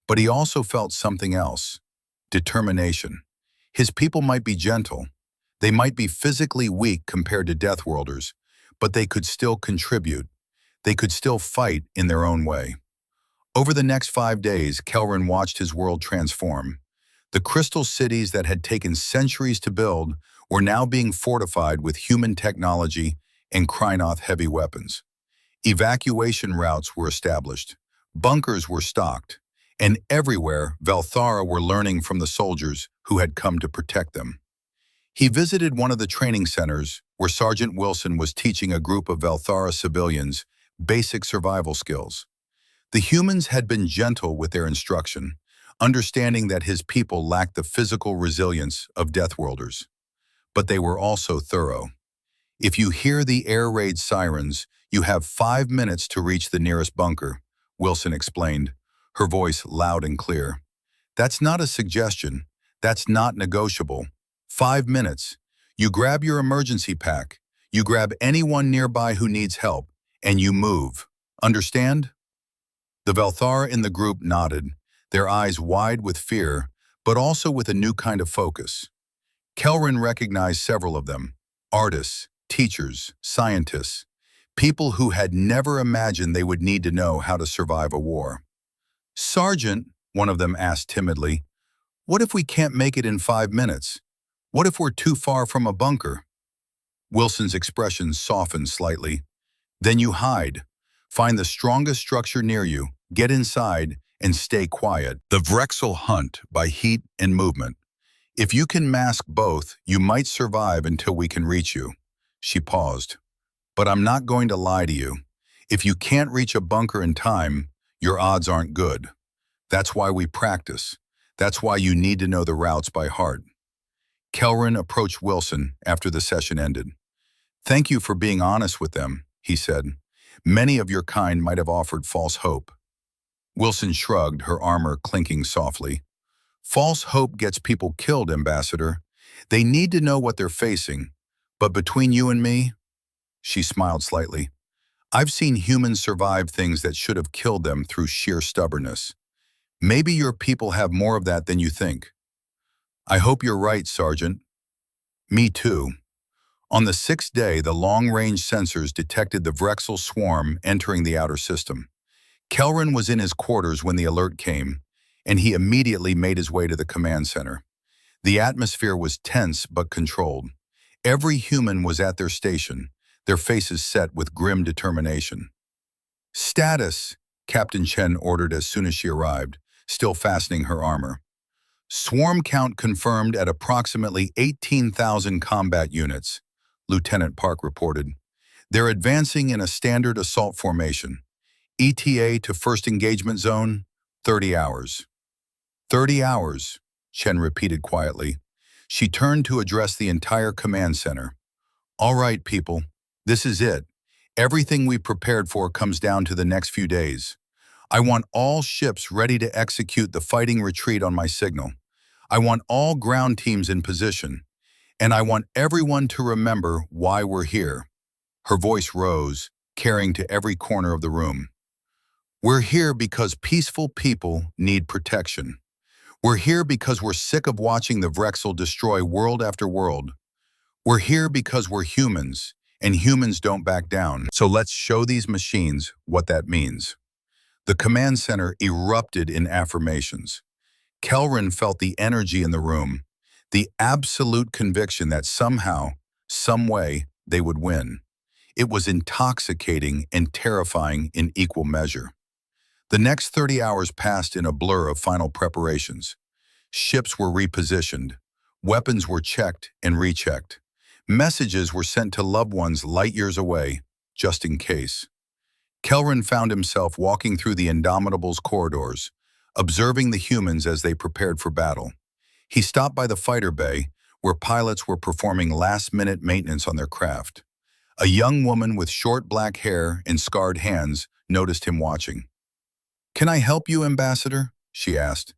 but he also felt something else: determination. His people might be gentle. They might be physically weak compared to Deathworlders, but they could still contribute. They could still fight in their own way. Over the next 5 days, Kelrin watched his world transform. The crystal cities that had taken centuries to build were now being fortified with human technology and Krynoth heavy weapons. Evacuation routes were established. Bunkers were stocked. And everywhere, Velthara were learning from the soldiers who had come to protect them. He visited one of the training centers where Sergeant Wilson was teaching a group of Velthara civilians basic survival skills. The humans had been gentle with their instruction, understanding that his people lacked the physical resilience of Deathworlders. But they were also thorough. If you hear the air raid sirens, you have 5 minutes to reach the nearest bunker, Wilson explained, her voice loud and clear. That's not a suggestion. That's not negotiable. 5 minutes. You grab your emergency pack. You grab anyone nearby who needs help, and you move. Understand? The Velthara in the group nodded, their eyes wide with fear, but also with a new kind of focus. Kelrin recognized several of them: artists, teachers, scientists, people who had never imagined they would need to know how to survive a war. Sergeant, one of them asked timidly, what if we can't make it in 5 minutes? What if we're too far from a bunker? Wilson's expression softened slightly. Then you hide. Find the strongest structure near you, get inside, and stay quiet. The Vrexel hunt by heat and movement. If you can mask both, you might survive until we can reach you. She paused. But I'm not going to lie to you. If you can't reach a bunker in time, your odds aren't good. That's why we practice. That's why you need to know the routes by heart. Kelrin approached Wilson after the session ended. Thank you for being honest with them, he said. Many of your kind might have offered false hope. Wilson shrugged, her armor clinking softly. False hope gets people killed, Ambassador. They need to know what they're facing. But between you and me, she smiled slightly, I've seen humans survive things that should have killed them through sheer stubbornness. Maybe your people have more of that than you think. I hope you're right, Sergeant. Me too. On the 6th day, the long-range sensors detected the Vrexel swarm entering the outer system. Kelrin was in his quarters when the alert came, and he immediately made his way to the command center. The atmosphere was tense but controlled. Every human was at their station, their faces set with grim determination. "Status," Captain Chen ordered as soon as she arrived, still fastening her armor. "Swarm count confirmed at approximately 18,000 combat units," Lieutenant Park reported. "They're advancing in a standard assault formation. ETA to first engagement zone, 30 hours. 30 hours, Chen repeated quietly. She turned to address the entire command center. "All right, people, this is it. Everything we prepared for comes down to the next few days. I want all ships ready to execute the fighting retreat on my signal. I want all ground teams in position. And I want everyone to remember why we're here." Her voice rose, carrying to every corner of the room. "We're here because peaceful people need protection. We're here because we're sick of watching the Vrexel destroy world after world. We're here because we're humans, and humans don't back down. So let's show these machines what that means." The command center erupted in affirmations. Kelrin felt the energy in the room, the absolute conviction that somehow, some way, they would win. It was intoxicating and terrifying in equal measure. The next 30 hours passed in a blur of final preparations. Ships were repositioned. Weapons were checked and rechecked. Messages were sent to loved ones light years away, just in case. Kelrin found himself walking through the Indomitable's corridors, observing the humans as they prepared for battle. He stopped by the fighter bay, where pilots were performing last-minute maintenance on their craft. A young woman with short black hair and scarred hands noticed him watching. "Can I help you, Ambassador?" she asked.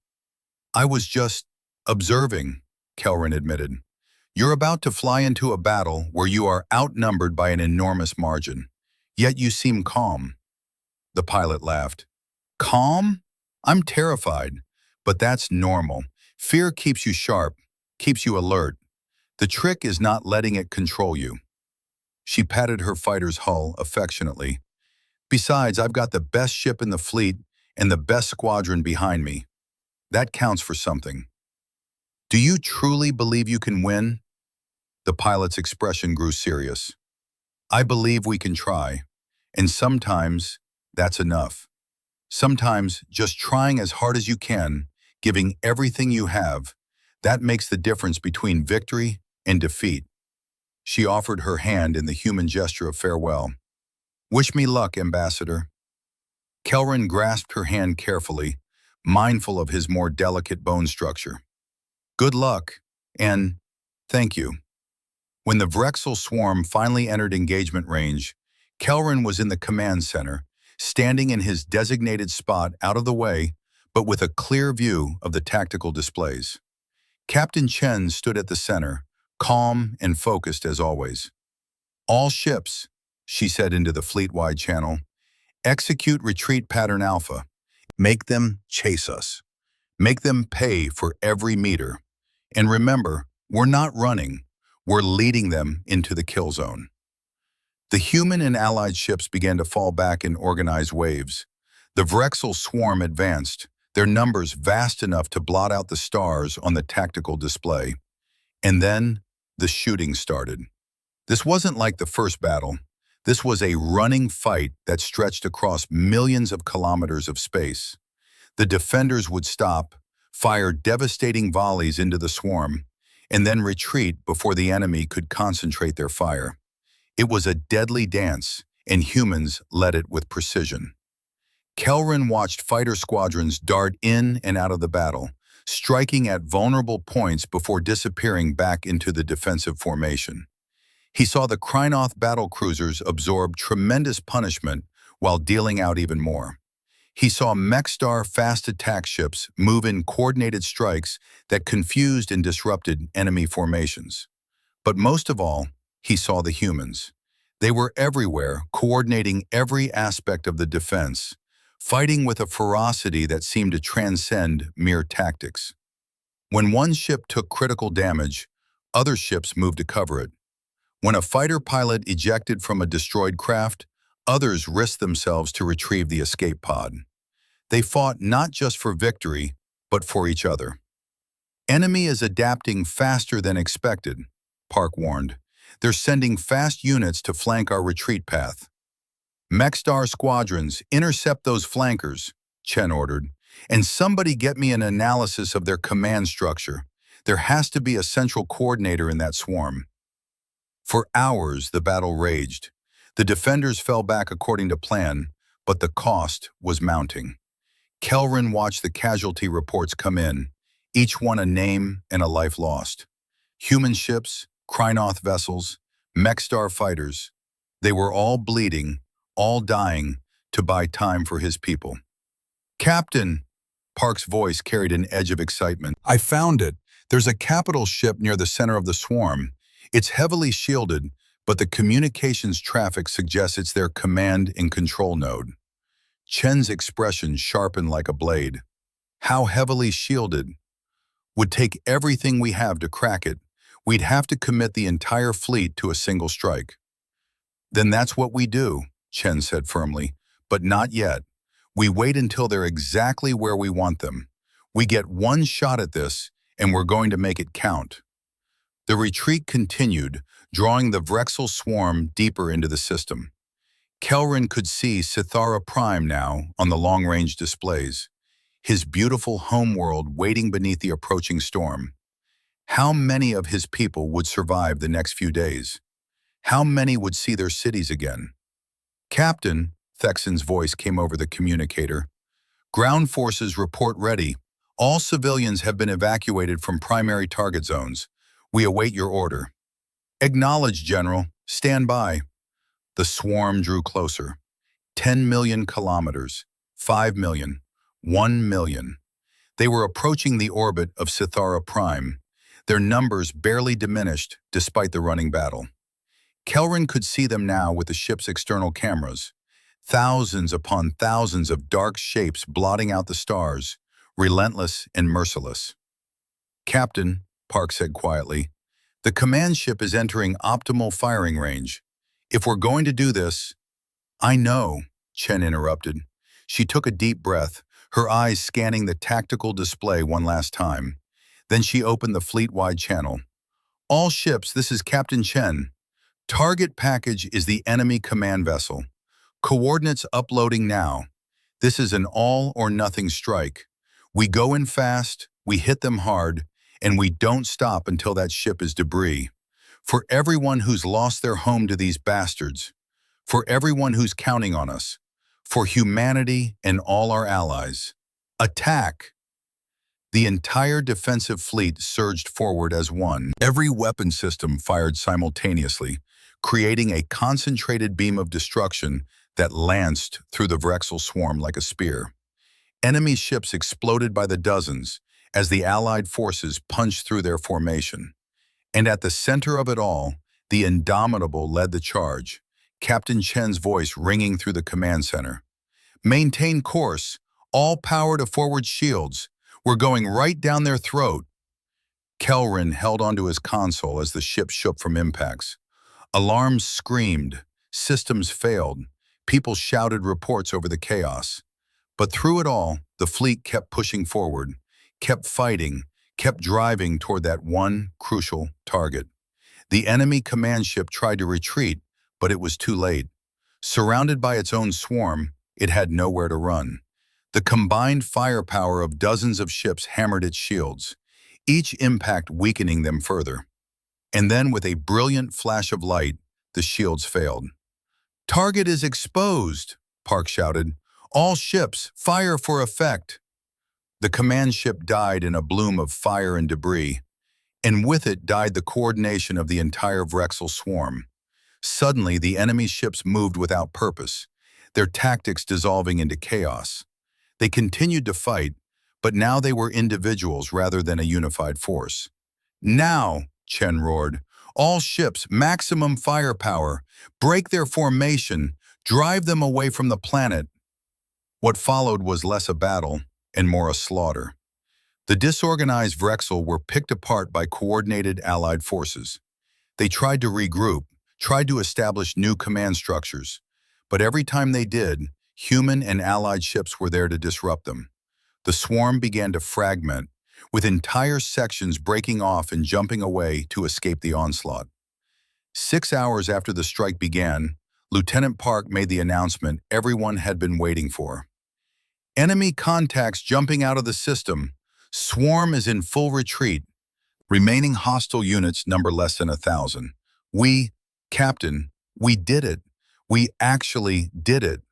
"I was just observing," Kelrin admitted. "You're about to fly into a battle where you are outnumbered by an enormous margin. Yet you seem calm." The pilot laughed. "Calm? I'm terrified. But that's normal. Fear keeps you sharp, keeps you alert. The trick is not letting it control you." She patted her fighter's hull affectionately. "Besides, I've got the best ship in the fleet and the best squadron behind me. That counts for something." "Do you truly believe you can win?" The pilot's expression grew serious. "I believe we can try, and sometimes that's enough. Sometimes just trying as hard as you can, giving everything you have, that makes the difference between victory and defeat." She offered her hand in the human gesture of farewell. "Wish me luck, Ambassador." Kelrin grasped her hand carefully, mindful of his more delicate bone structure. "Good luck, and thank you." When the Vrexel swarm finally entered engagement range, Kelrin was in the command center, standing in his designated spot out of the way, but with a clear view of the tactical displays. Captain Chen stood at the center, calm and focused as always. "All ships," she said into the fleet-wide channel, "execute retreat pattern Alpha. Make them chase us. Make them pay for every meter. And remember, we're not running, we're leading them into the kill zone." The human and allied ships began to fall back in organized waves. The Vrexel swarm advanced, their numbers vast enough to blot out the stars on the tactical display. And then, the shooting started. This wasn't like the first battle. This was a running fight that stretched across millions of kilometers of space. The defenders would stop, fire devastating volleys into the swarm, and then retreat before the enemy could concentrate their fire. It was a deadly dance, and humans led it with precision. Kelrin watched fighter squadrons dart in and out of the battle, striking at vulnerable points before disappearing back into the defensive formation. He saw the Krynoth battlecruisers absorb tremendous punishment while dealing out even more. He saw Mech-Star fast attack ships move in coordinated strikes that confused and disrupted enemy formations. But most of all, he saw the humans. They were everywhere, coordinating every aspect of the defense, fighting with a ferocity that seemed to transcend mere tactics. When one ship took critical damage, other ships moved to cover it. When a fighter pilot ejected from a destroyed craft, others risked themselves to retrieve the escape pod. They fought not just for victory, but for each other. Enemy is adapting faster than expected, Park warned. They're sending fast units to flank our retreat path. Mech-Star squadrons, intercept those flankers, Chen ordered. And somebody get me an analysis of their command structure. There has to be a central coordinator in that swarm. For hours, the battle raged. The defenders fell back according to plan, but the cost was mounting. Kelrin watched the casualty reports come in, each one a name and a life lost. Human ships, Krynoth vessels, Mech-Star fighters. They were all bleeding, all dying, to buy time for his people. "Captain!" Park's voice carried an edge of excitement. "I found it. There's a capital ship near the center of the swarm. It's heavily shielded, but the communications traffic suggests it's their command and control node." Chen's expression sharpened like a blade. "How heavily shielded?" "Would take everything we have to crack it. We'd have to commit the entire fleet to a single strike." "Then that's what we do," Chen said firmly. "But not yet. We wait until they're exactly where we want them. We get one shot at this, and we're going to make it count." The retreat continued, drawing the Vrexel swarm deeper into the system. Kelrin could see Sithara Prime now on the long-range displays, his beautiful homeworld waiting beneath the approaching storm. How many of his people would survive the next few days? How many would see their cities again? "Captain," Thexen's voice came over the communicator. "Ground forces report ready. All civilians have been evacuated from primary target zones. We await your order." "Acknowledged, General. Stand by." The swarm drew closer. 10 million kilometers, 5 million, 1 million. They were approaching the orbit of Sithara Prime, their numbers barely diminished despite the running battle. Kelrin could see them now with the ship's external cameras. Thousands upon thousands of dark shapes blotting out the stars, relentless and merciless. "Captain," Park said quietly, "the command ship is entering optimal firing range. If we're going to do this—" "I know," Chen interrupted. She took a deep breath, her eyes scanning the tactical display one last time. Then she opened the fleet-wide channel. "All ships, this is Captain Chen. Target package is the enemy command vessel. Coordinates uploading now. This is an all-or-nothing strike. We go in fast, we hit them hard, and we don't stop until that ship is debris. For everyone who's lost their home to these bastards. For everyone who's counting on us. For humanity and all our allies. Attack!" The entire defensive fleet surged forward as one. Every weapon system fired simultaneously, creating a concentrated beam of destruction that lanced through the Vrexel swarm like a spear. Enemy ships exploded by the dozens as the Allied forces punched through their formation. And at the center of it all, the Indomitable led the charge, Captain Chen's voice ringing through the command center. "Maintain course, all power to forward shields. We're going right down their throat." Kelrin held onto his console as the ship shook from impacts. Alarms screamed, systems failed, people shouted reports over the chaos. But through it all, the fleet kept pushing forward, kept fighting, kept driving toward that one crucial target. The enemy command ship tried to retreat, but it was too late. Surrounded by its own swarm, it had nowhere to run. The combined firepower of dozens of ships hammered its shields, each impact weakening them further. And then, with a brilliant flash of light, the shields failed. "Target is exposed," Park shouted. "All ships, fire for effect." The command ship died in a bloom of fire and debris, and with it died the coordination of the entire Vrexel swarm. Suddenly, the enemy ships moved without purpose, their tactics dissolving into chaos. They continued to fight, but now they were individuals rather than a unified force. "Now," Chen roared, "all ships, maximum firepower, break their formation, drive them away from the planet." What followed was less a battle and more a slaughter. The disorganized Vrexel were picked apart by coordinated Allied forces. They tried to regroup, tried to establish new command structures, but every time they did, human and Allied ships were there to disrupt them. The swarm began to fragment, with entire sections breaking off and jumping away to escape the onslaught. 6 hours after the strike began, Lieutenant Park made the announcement everyone had been waiting for. Enemy contacts jumping out of the system. Swarm is in full retreat. Remaining hostile units number less than 1,000. Captain, we did it. We actually did it.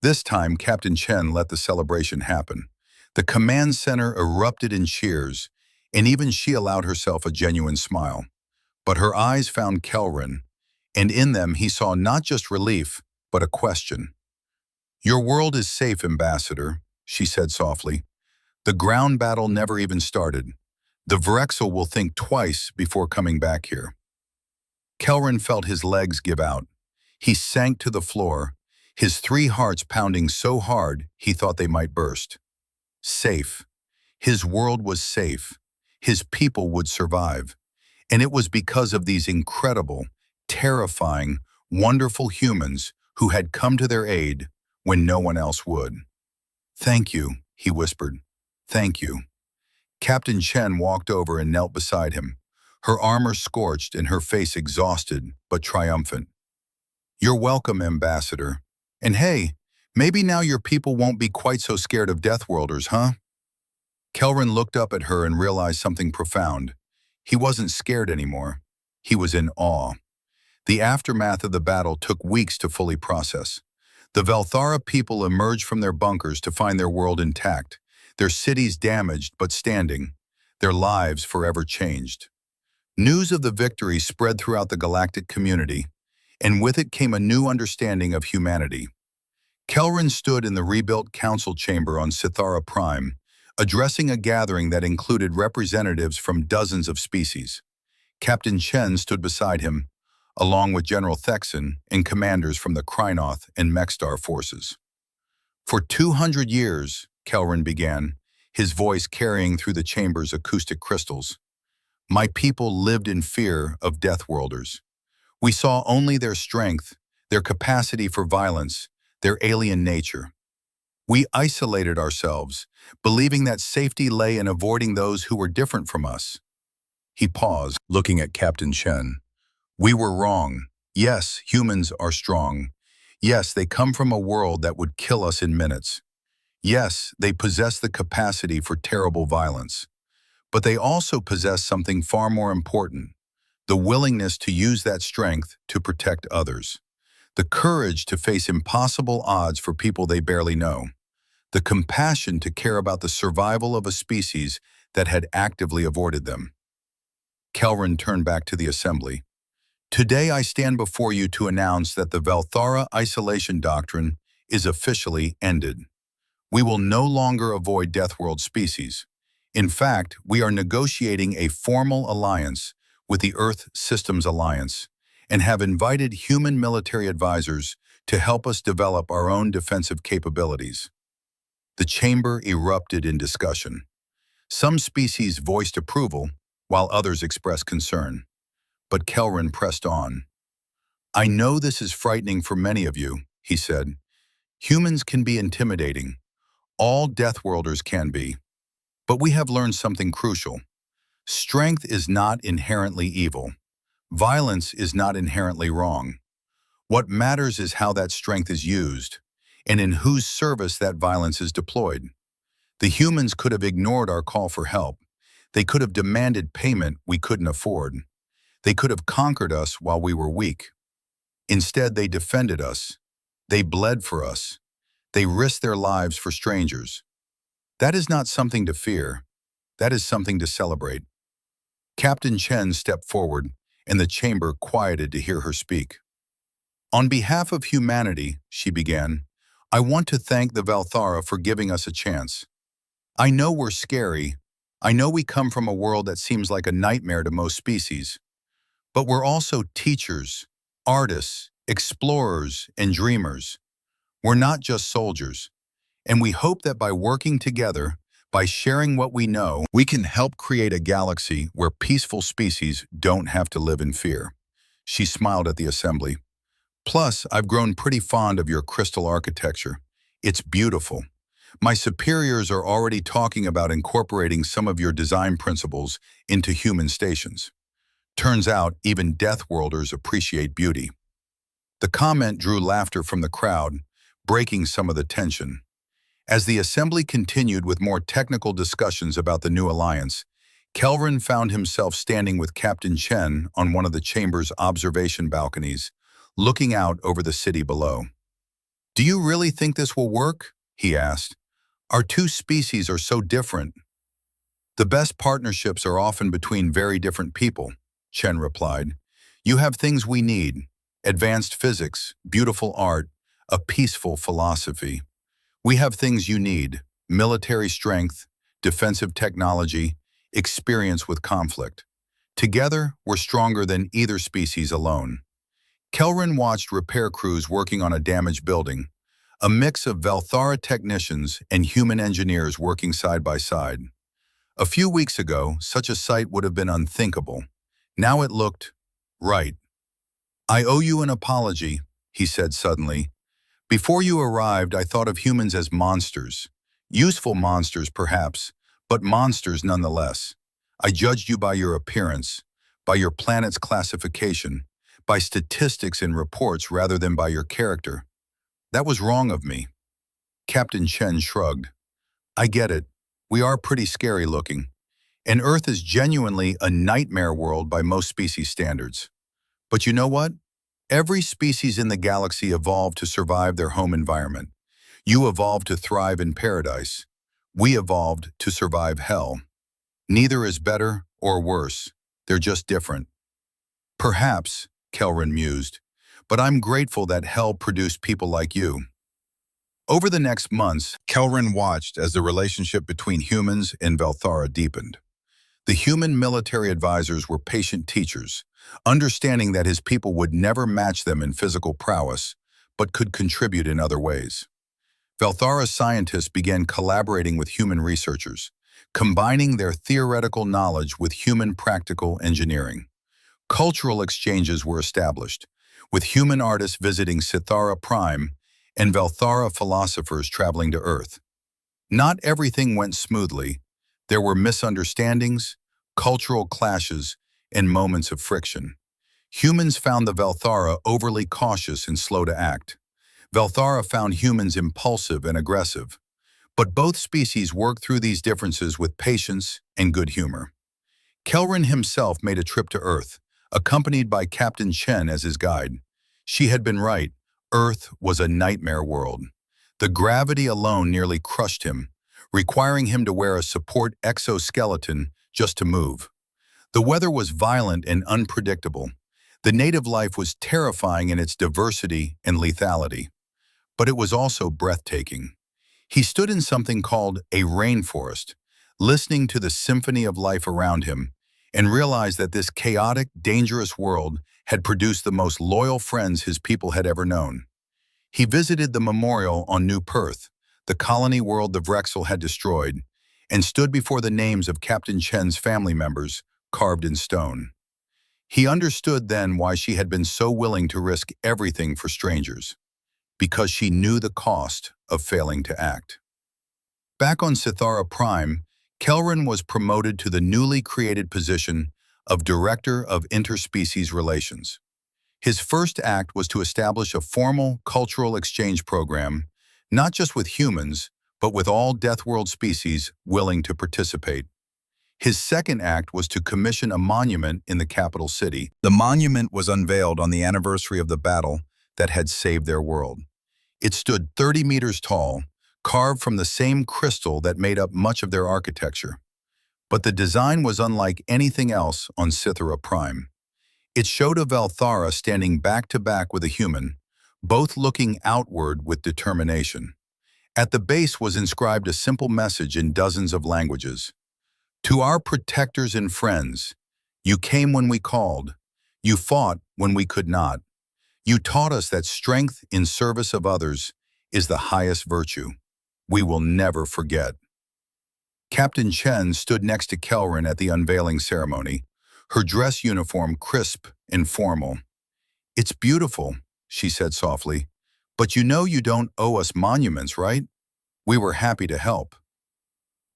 This time, Captain Chen let the celebration happen. The command center erupted in cheers, and even she allowed herself a genuine smile. But her eyes found Kelrin, and in them he saw not just relief, but a question. "Your world is safe, Ambassador," she said softly. "The ground battle never even started. The Vrexel will think twice before coming back here." Kelrin felt his legs give out. He sank to the floor, his 3 hearts pounding so hard he thought they might burst. Safe. His world was safe. His people would survive. And it was because of these incredible, terrifying, wonderful humans who had come to their aid when no one else would. "Thank you," he whispered. "Thank you." Captain Chen walked over and knelt beside him, her armor scorched and her face exhausted but triumphant. "You're welcome, Ambassador. And hey, maybe now your people won't be quite so scared of Deathworlders, huh?" Kelrin looked up at her and realized something profound. He wasn't scared anymore. He was in awe. The aftermath of the battle took weeks to fully process. The Velthara people emerged from their bunkers to find their world intact, their cities damaged but standing, their lives forever changed. News of the victory spread throughout the galactic community, and with it came a new understanding of humanity. Kelrin stood in the rebuilt council chamber on Sithara Prime, addressing a gathering that included representatives from dozens of species. Captain Chen stood beside him, along with General Thexan and commanders from the Krynoth and Mexstar forces. "For 200 years, Kelrin began, his voice carrying through the chamber's acoustic crystals, my people lived in fear of Deathworlders. We saw only their strength, their capacity for violence, their alien nature. We isolated ourselves, believing that safety lay in avoiding those who were different from us." He paused, looking at Captain Chen. "We were wrong. Yes, humans are strong. Yes, they come from a world that would kill us in minutes. Yes, they possess the capacity for terrible violence. But they also possess something far more important, the willingness to use that strength to protect others. The courage to face impossible odds for people they barely know. The compassion to care about the survival of a species that had actively avoided them." Kelrin turned back to the assembly. "Today I stand before you to announce that the Velthara isolation doctrine is officially ended. We will no longer avoid Deathworld species. In fact, we are negotiating a formal alliance with the Earth Systems Alliance and have invited human military advisors to help us develop our own defensive capabilities." The chamber erupted in discussion. Some species voiced approval, while others expressed concern. But Kelrin pressed on. "I know this is frightening for many of you," he said. "Humans can be intimidating. All Deathworlders can be. But we have learned something crucial. Strength is not inherently evil. Violence is not inherently wrong. What matters is how that strength is used, and in whose service that violence is deployed. The humans could have ignored our call for help. They could have demanded payment we couldn't afford. They could have conquered us while we were weak. Instead, they defended us. They bled for us. They risked their lives for strangers. That is not something to fear. That is something to celebrate." Captain Chen stepped forward, and the chamber quieted to hear her speak. "On behalf of humanity," she began, "I want to thank the Velthara for giving us a chance. I know we're scary. I know we come from a world that seems like a nightmare to most species. But we're also teachers, artists, explorers, and dreamers. We're not just soldiers. And we hope that by working together, by sharing what we know, we can help create a galaxy where peaceful species don't have to live in fear." She smiled at the assembly. "Plus, I've grown pretty fond of your crystal architecture. It's beautiful. My superiors are already talking about incorporating some of your design principles into human stations. Turns out even Deathworlders appreciate beauty. The comment drew laughter from the crowd, breaking some of the tension. As the assembly continued with more technical discussions about the new alliance, Kelvin found himself standing with Captain Chen on one of the chamber's observation balconies, looking out over the city below. "Do you really think this will work?" he asked. "Our two species are so different." "The best partnerships are often between very different people," Chen replied. "You have things we need: advanced physics, beautiful art, a peaceful philosophy. We have things you need: military strength, defensive technology, experience with conflict. Together, we're stronger than either species alone." Kelvin watched repair crews working on a damaged building, a mix of Valthara technicians and human engineers working side by side. A few weeks ago, such a sight would have been unthinkable. Now it looked right. "I owe you an apology," he said suddenly. "Before you arrived, I thought of humans as monsters. Useful monsters, perhaps, but monsters nonetheless. I judged you by your appearance, by your planet's classification, by statistics and reports rather than by your character. That was wrong of me." Captain Chen shrugged. "I get it. We are pretty scary looking. And Earth is genuinely a nightmare world by most species standards. But you know what? Every species in the galaxy evolved to survive their home environment. You evolved to thrive in paradise. We evolved to survive hell. Neither is better or worse. They're just different." "Perhaps," Kelvin mused, "but I'm grateful that hell produced people like you." Over the next months, Kelvin watched as the relationship between humans and Valthara deepened. The human military advisors were patient teachers, understanding that his people would never match them in physical prowess, but could contribute in other ways. Valthara scientists began collaborating with human researchers, combining their theoretical knowledge with human practical engineering. Cultural exchanges were established, with human artists visiting Sithara Prime and Valthara philosophers traveling to Earth. Not everything went smoothly. There were misunderstandings, cultural clashes, and moments of friction. Humans found the Valthara overly cautious and slow to act. Valthara found humans impulsive and aggressive. But both species worked through these differences with patience and good humor. Kelvin himself made a trip to Earth, accompanied by Captain Chen as his guide. She had been right. Earth was a nightmare world. The gravity alone nearly crushed him, requiring him to wear a support exoskeleton just to move. The weather was violent and unpredictable. The native life was terrifying in its diversity and lethality. But it was also breathtaking. He stood in something called a rainforest, listening to the symphony of life around him, and realized that this chaotic, dangerous world had produced the most loyal friends his people had ever known. He visited the memorial on New Perth, the colony world the Vrexel had destroyed, and stood before the names of Captain Chen's family members, carved in stone. He understood then why she had been so willing to risk everything for strangers, because she knew the cost of failing to act. Back on Sithara Prime, Kelvin was promoted to the newly created position of Director of Interspecies Relations. His first act was to establish a formal cultural exchange program, not just with humans, but with all Deathworld species willing to participate. His second act was to commission a monument in the capital city. The monument was unveiled on the anniversary of the battle that had saved their world. It stood 30 meters tall, carved from the same crystal that made up much of their architecture. But the design was unlike anything else on Sithara Prime. It showed a Valthara standing back to back with a human, both looking outward with determination. At the base was inscribed a simple message in dozens of languages. "To our protectors and friends, you came when we called. You fought when we could not. You taught us that strength in service of others is the highest virtue. We will never forget." Captain Chen stood next to Kelvin at the unveiling ceremony, her dress uniform crisp and formal. "It's beautiful," she said softly, "but you know you don't owe us monuments, right?" We were happy to help.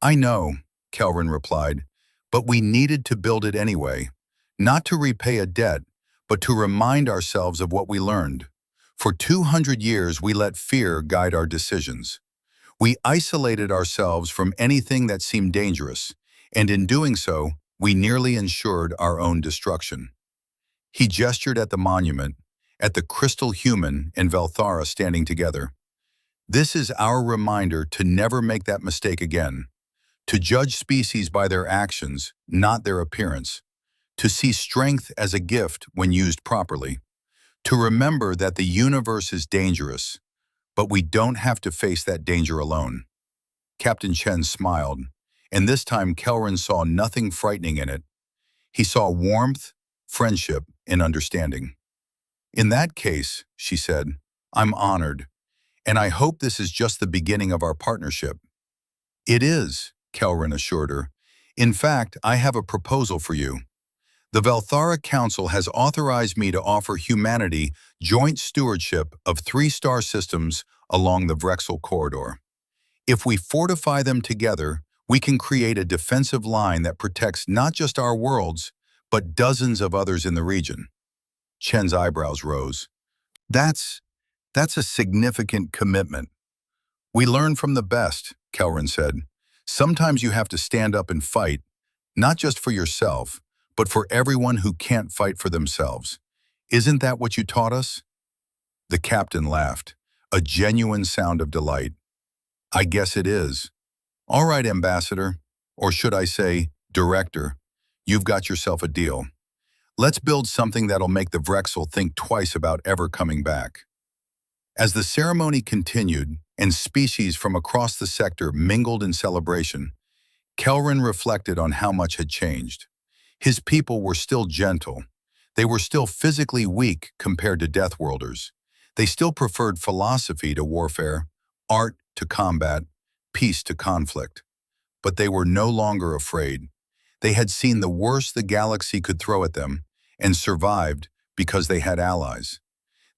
I know, Kelvin replied, but we needed to build it anyway, not to repay a debt, but to remind ourselves of what we learned. For 200 years, we let fear guide our decisions. We isolated ourselves from anything that seemed dangerous, and in doing so, we nearly ensured our own destruction. He gestured at the monument, at the crystal human and Velthara standing together. This is our reminder to never make that mistake again, to judge species by their actions, not their appearance, to see strength as a gift when used properly, to remember that the universe is dangerous, but we don't have to face that danger alone. Captain Chen smiled, and this time Kelrin saw nothing frightening in it. He saw warmth, friendship, and understanding. In that case, she said, I'm honored, and I hope this is just the beginning of our partnership. It is, Kelrin assured her. In fact, I have a proposal for you. The Velthara Council has authorized me to offer humanity joint stewardship of 3 star systems along the Vrexel corridor. If we fortify them together, we can create a defensive line that protects not just our worlds, but dozens of others in the region. Chen's eyebrows rose. That's a significant commitment. We learn from the best, Kelrin said. Sometimes you have to stand up and fight, not just for yourself, but for everyone who can't fight for themselves. Isn't that what you taught us? The captain laughed, a genuine sound of delight. I guess it is. All right, Ambassador, or should I say, Director, you've got yourself a deal. Let's build something that'll make the Vrexel think twice about ever coming back. As the ceremony continued and species from across the sector mingled in celebration, Kelrin reflected on how much had changed. His people were still gentle. They were still physically weak compared to Deathworlders. They still preferred philosophy to warfare, art to combat, peace to conflict. But they were no longer afraid. They had seen the worst the galaxy could throw at them and survived because they had allies.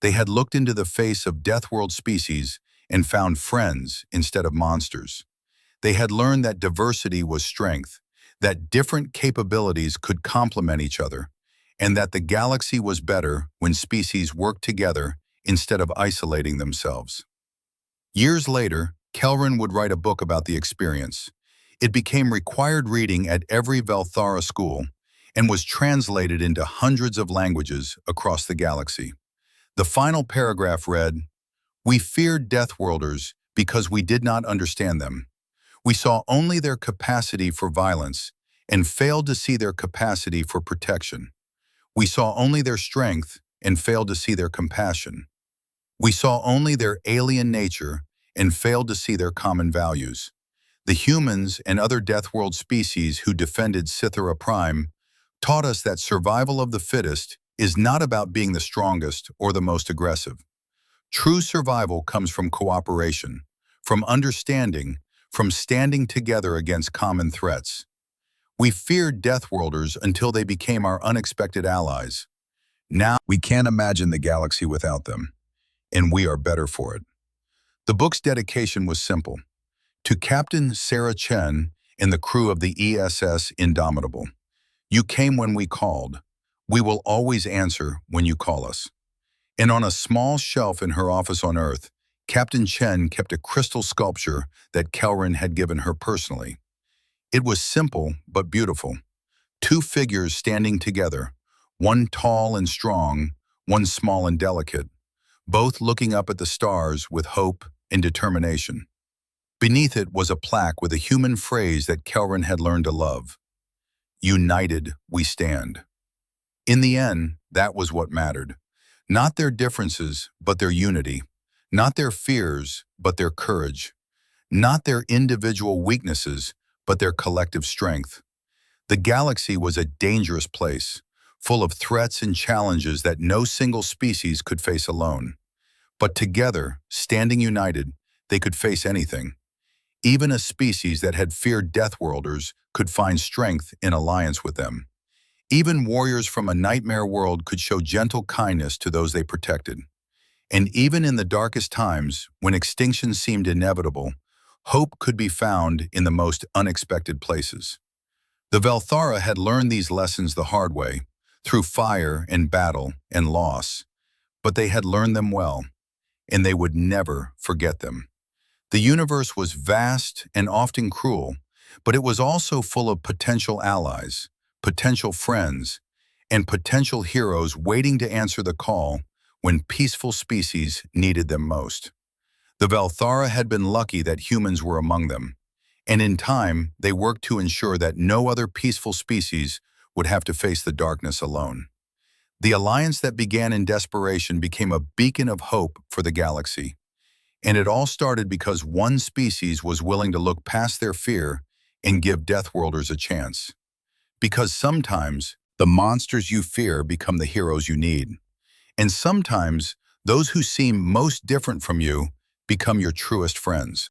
They had looked into the face of Deathworld species and found friends instead of monsters. They had learned that diversity was strength, that different capabilities could complement each other, and that the galaxy was better when species worked together instead of isolating themselves. Years later, Kelrin would write a book about the experience. It became required reading at every Velthara school and was translated into hundreds of languages across the galaxy. The final paragraph read, "We feared Deathworlders because we did not understand them. We saw only their capacity for violence and failed to see their capacity for protection. We saw only their strength and failed to see their compassion. We saw only their alien nature and failed to see their common values. The humans and other Deathworld species who defended Cythera Prime taught us that survival of the fittest is not about being the strongest or the most aggressive. True survival comes from cooperation, from understanding, from standing together against common threats. We feared Deathworlders until they became our unexpected allies. Now we can't imagine the galaxy without them, and we are better for it." The book's dedication was simple. To Captain Sarah Chen and the crew of the ESS Indomitable. You came when we called. We will always answer when you call us. And on a small shelf in her office on Earth, Captain Chen kept a crystal sculpture that Kelrin had given her personally. It was simple but beautiful. 2 figures standing together, one tall and strong, one small and delicate, both looking up at the stars with hope and determination. Beneath it was a plaque with a human phrase that Kelrin had learned to love. United we stand. In the end, that was what mattered. Not their differences, but their unity. Not their fears, but their courage. Not their individual weaknesses, but their collective strength. The galaxy was a dangerous place, full of threats and challenges that no single species could face alone. But together, standing united, they could face anything. Even a species that had feared Deathworlders could find strength in alliance with them. Even warriors from a nightmare world could show gentle kindness to those they protected. And even in the darkest times, when extinction seemed inevitable, Hope could be found in the most unexpected places. The Velthara had learned these lessons the hard way, through fire and battle and loss, but they had learned them well, and they would never forget them. The universe was vast and often cruel, but it was also full of potential allies, potential friends, and potential heroes waiting to answer the call when peaceful species needed them most. The Velthara had been lucky that humans were among them, and in time they worked to ensure that no other peaceful species would have to face the darkness alone. The alliance that began in desperation became a beacon of hope for the galaxy. And it all started because one species was willing to look past their fear and give Deathworlders a chance. Because sometimes the monsters you fear become the heroes you need. And sometimes those who seem most different from you become your truest friends.